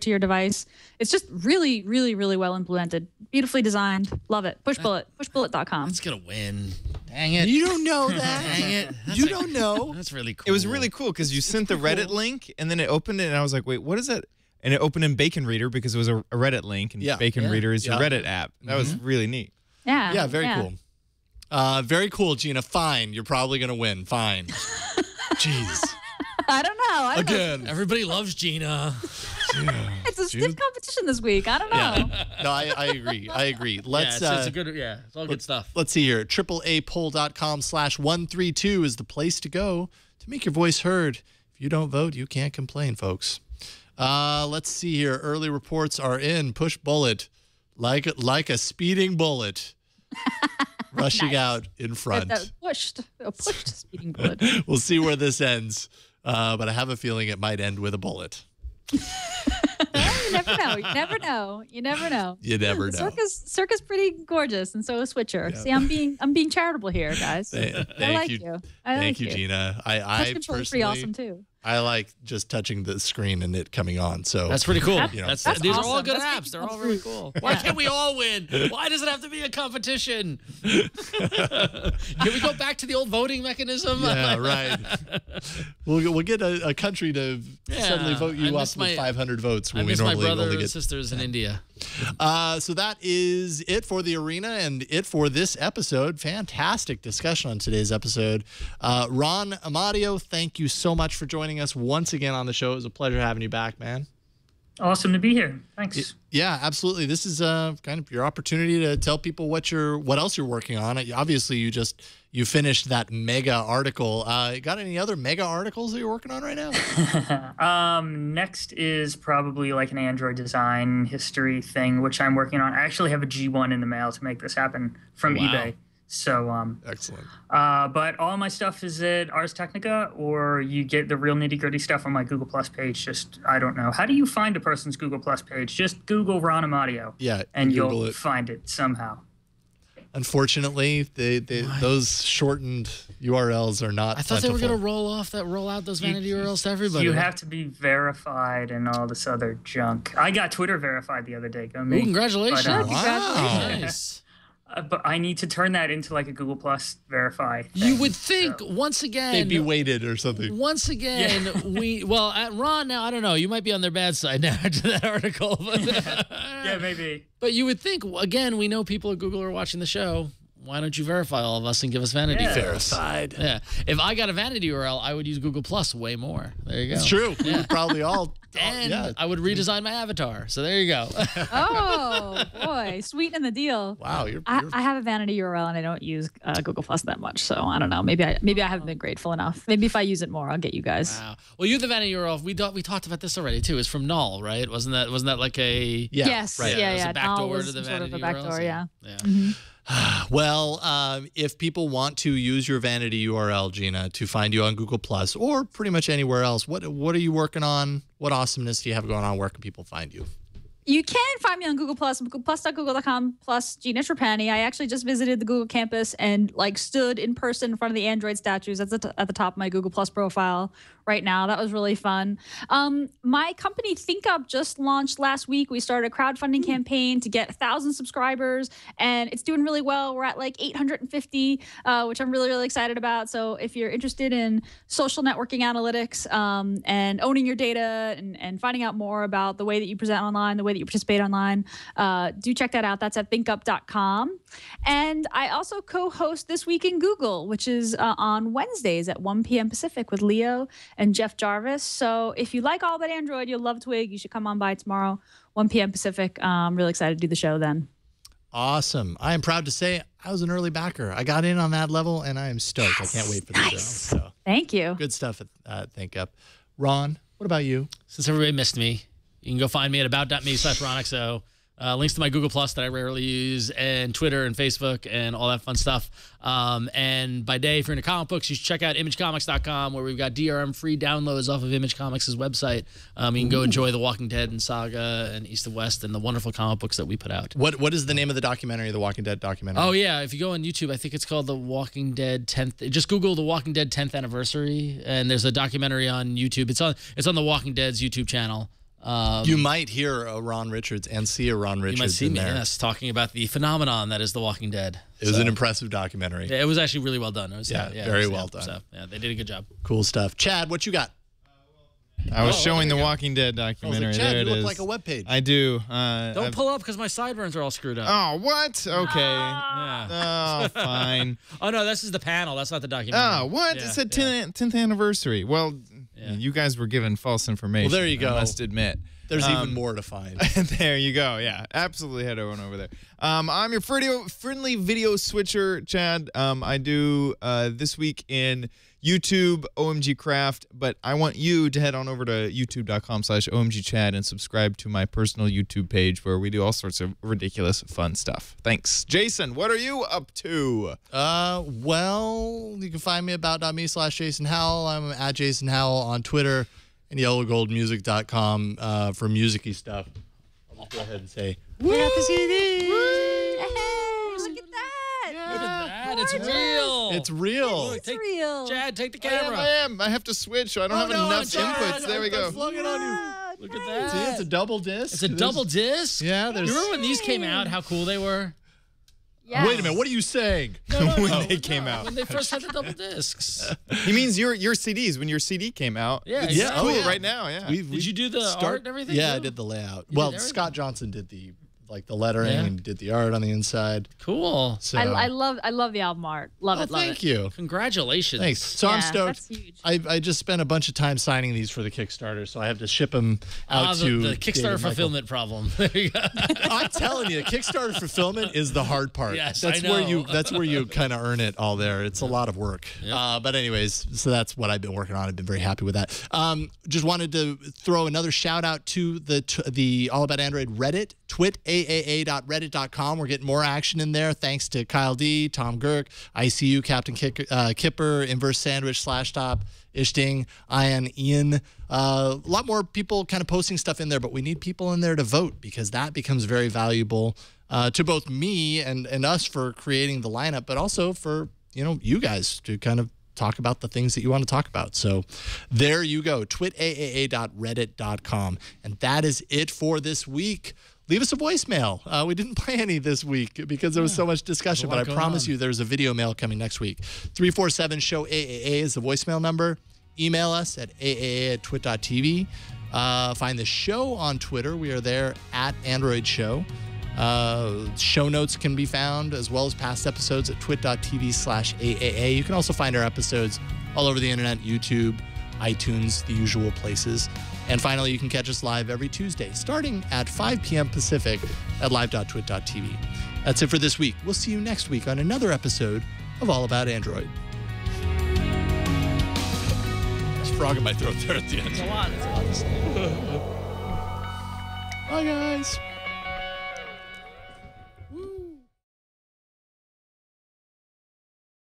to your device. It's just really, really, really well implemented, beautifully designed. Love it. Push Bullet, pushbullet.com. It's gonna win. Dang it! You don't know that. Dang it! You don't know. That's really cool. It was really cool because you sent the Reddit link, and then it opened it, and I was like, wait, what is that? And it opened in Bacon Reader because it was a Reddit link, and Bacon Reader is your Reddit app. That was really neat. Yeah. Yeah, very cool. Very cool, Gina. Fine. You're probably going to win. Fine. Jeez. I don't know. Again. Everybody loves Gina. It's a stiff competition this week. I don't know. No, I agree. Let's. It's a good. Yeah, it's all good stuff. Let's see here. AAApoll.com/132 is the place to go to make your voice heard. If you don't vote, you can't complain, folks. Let's see here. Early reports are in. Push Bullet, like a speeding bullet, rushing out in front. A pushed speeding bullet. We'll see where this ends, but I have a feeling it might end with a bullet. You never know. You never know. You never know. You never know. Circus pretty gorgeous, and so is Switcher. Yeah. See, I'm being charitable here, guys. Thank I like you. Thank you, Gina. I Control's personally, pretty awesome too. I like just touching the screen and it coming on. So That's pretty cool. That's These are all awesome. good That's apps. They're all really cool. Why can't we all win? Why does it have to be a competition? Can we go back to the old voting mechanism? Yeah, right. We'll get a country to suddenly vote you up with 500 votes when we normally my brother only and get sisters in India. So that is it for the arena and it for this episode. Fantastic discussion on today's episode. Ron Amadio, thank you so much for joining us once again on the show. It was a pleasure having you back, man. Awesome to be here. Thanks. Yeah, absolutely. This is kind of your opportunity to tell people what else you're working on. Obviously, you finished that mega article. Got any other mega articles that you're working on right now? Next is probably like an Android design history thing, which I'm working on. I actually have a G1 in the mail to make this happen from eBay. So excellent. But all my stuff is at Ars Technica, or you get the real nitty-gritty stuff on my Google Plus page. Just, I don't know. How do you find a person's Google Plus page? Just Google Ron Amadio. Yeah, and Google you'll it. find it somehow. Unfortunately, those shortened URLs are not. I thought they were plentiful. going to roll out those vanity URLs to everybody. You have to be verified and all this other junk. I got Twitter verified the other day. Go me. Ooh, congratulations! But, Wow. Nice. But I need to turn that into like a Google Plus verify thing. You would think once again They'd be weighted or something. Once again, at Ron now, I don't know. You might be on their bad side now after that article. But, yeah, maybe. But you would think, again, we know people at Google are watching the show. Why don't you verify all of us and give us vanity URLs? Verified. Yeah. If I got a vanity URL, I would use Google Plus way more. There you go. It's true. We would probably all. And I would redesign my avatar. So there you go. Oh boy, sweeten the deal. Wow, I have a vanity URL and I don't use Google Plus that much, so I don't know. Maybe I haven't been grateful enough. Maybe if I use it more, I'll get you guys. Wow. Well, you the vanity URL. We talked about this already too. It's from Null, right? Wasn't that like a Yes, right. yeah, It was yeah. a backdoor Null was to the sort of vanity a backdoor, URLs, yeah. Yeah. Well, if people want to use your vanity URL, Gina, to find you on Google Plus or pretty much anywhere else, what are you working on? What awesomeness do you have going on? Where can people find you? You can find me on Google Plus, plus.google.com/Gina Trapani. I actually just visited the Google campus and stood in person in front of the Android statues at the top of my Google Plus profile right now. That was really fun. My company ThinkUp just launched last week. We started a crowdfunding campaign to get 1,000 subscribers, and it's doing really well. We're at 850, which I'm really, really excited about. So if you're interested in social networking analytics and owning your data and finding out more about the way that you present online, the way that that you participate online. Do check that out. That's at thinkup.com. And I also co-host This Week in Google, which is on Wednesdays at 1 p.m. Pacific with Leo and Jeff Jarvis. So if you like All About Android, you'll love Twig. You should come on by tomorrow, 1 p.m. Pacific. I'm really excited to do the show then. Awesome. I am proud to say I was an early backer. I got in on that level, and I am stoked. Yes, I can't wait for the show. So thank you. good stuff at ThinkUp. Ron, what about you? Since everybody missed me, you can go find me at about.me/RonXO. Links to my Google Plus that I rarely use, and Twitter and Facebook and all that fun stuff. And by day, if you're into comic books, you should check out imagecomics.com, where we've got DRM free downloads off of Image Comics' website. You can go enjoy The Walking Dead and Saga and East of West and the wonderful comic books that we put out. What is the name of the documentary, The Walking Dead documentary? Oh, yeah. If you go on YouTube, I think it's called The Walking Dead 10th. Just Google The Walking Dead 10th Anniversary, and there's a documentary on YouTube. It's on The Walking Dead's YouTube channel. You might hear a Ron Richards and see a Ron Richards. You might see in me, there. yes, talking about the phenomenon that is The Walking Dead. It was an impressive documentary. Yeah, it was actually really well done. It was, very well done. So, yeah, they did a good job. Cool stuff. Chad, what you got? I was showing the Walking Dead documentary. Chad, there you it look is. like a webpage. I do. Don't pull up because my sideburns are all screwed up. Oh, what? Okay. Yeah. Oh, fine. Oh, no, this is the panel. That's not the documentary. Oh, what? Yeah, It's a 10th anniversary. Well, you guys were given false information. Well, there you go. I must admit. There's even more to find. There you go. Yeah, absolutely head on over there. I'm your friendly video switcher, Chad. I do This Week in YouTube, OMG Craft, but I want you to head on over to youtube.com/OMGChad and subscribe to my personal YouTube page where we do all sorts of ridiculous, fun stuff. Thanks. Jason, what are you up to? Well, you can find me about.me/Jason Howell. I'm at Jason Howell on Twitter and yellowgoldmusic.com for music-y stuff. I'll just go ahead and say, We got the CD. Look at that. Look at that. It's real. it's real. It's real. Chad, take the I camera. am. I have to switch. I don't have enough inputs. There we go. Flung it on you. Look at that. See, it's a double disc. It's a double disc? Yeah, there's. You remember when these came out, how cool they were? Yes. Wait a minute. What are you saying? When they came out. When they first had the double discs. He means your CDs when your CD came out. Yeah, it's yeah. cool Oh, yeah. right now. Yeah. Did you do the art and everything? Yeah, too? I did the layout. You Well, did everything? Scott Johnson did the lettering Yeah. and did the art on the inside. Cool. So I love the album art. Love it. Love thank it. you. Congratulations. Thanks. So I'm Yeah, stoked. that's huge. I just spent a bunch of time signing these for the Kickstarter, so I have to ship them out to the David Kickstarter Michael. fulfillment problem. There you go. I'm telling you, Kickstarter fulfillment is the hard part. Yes, that's I where know. that's where you kind of earn it all there. It's a lot of work. But anyways, so that's what I've been working on. I've been very happy with that. Just wanted to throw another shout out to the All About Android Reddit, twitAAA.reddit.com. We're getting more action in there thanks to Kyle D, Tom Girk, ICU, Captain Kipper, Inverse Sandwich, Slashtop, Ishting, Ian. A lot more people kind of posting stuff in there, but we need people in there to vote because that becomes very valuable to both me and us for creating the lineup, but also for you guys to kind of talk about the things that you want to talk about. So there you go, twitAAA.reddit.com. And that is it for this week. Leave us a voicemail. We didn't play any this week because there was so much discussion, but I promise you there's a video mail coming next week. 347-SHOW-AAA is the voicemail number. Email us at aaa@twit.tv. Find the show on Twitter. We are there at Android Show. Show notes can be found as well as past episodes at twit.tv/AAA. You can also find our episodes all over the internet, YouTube, iTunes, the usual places. And finally, you can catch us live every Tuesday, starting at 5 p.m. Pacific at live.twit.tv. That's it for this week. We'll see you next week on another episode of All About Android. There's a frog in my throat there at the end. It's a lot to say. Bye, guys.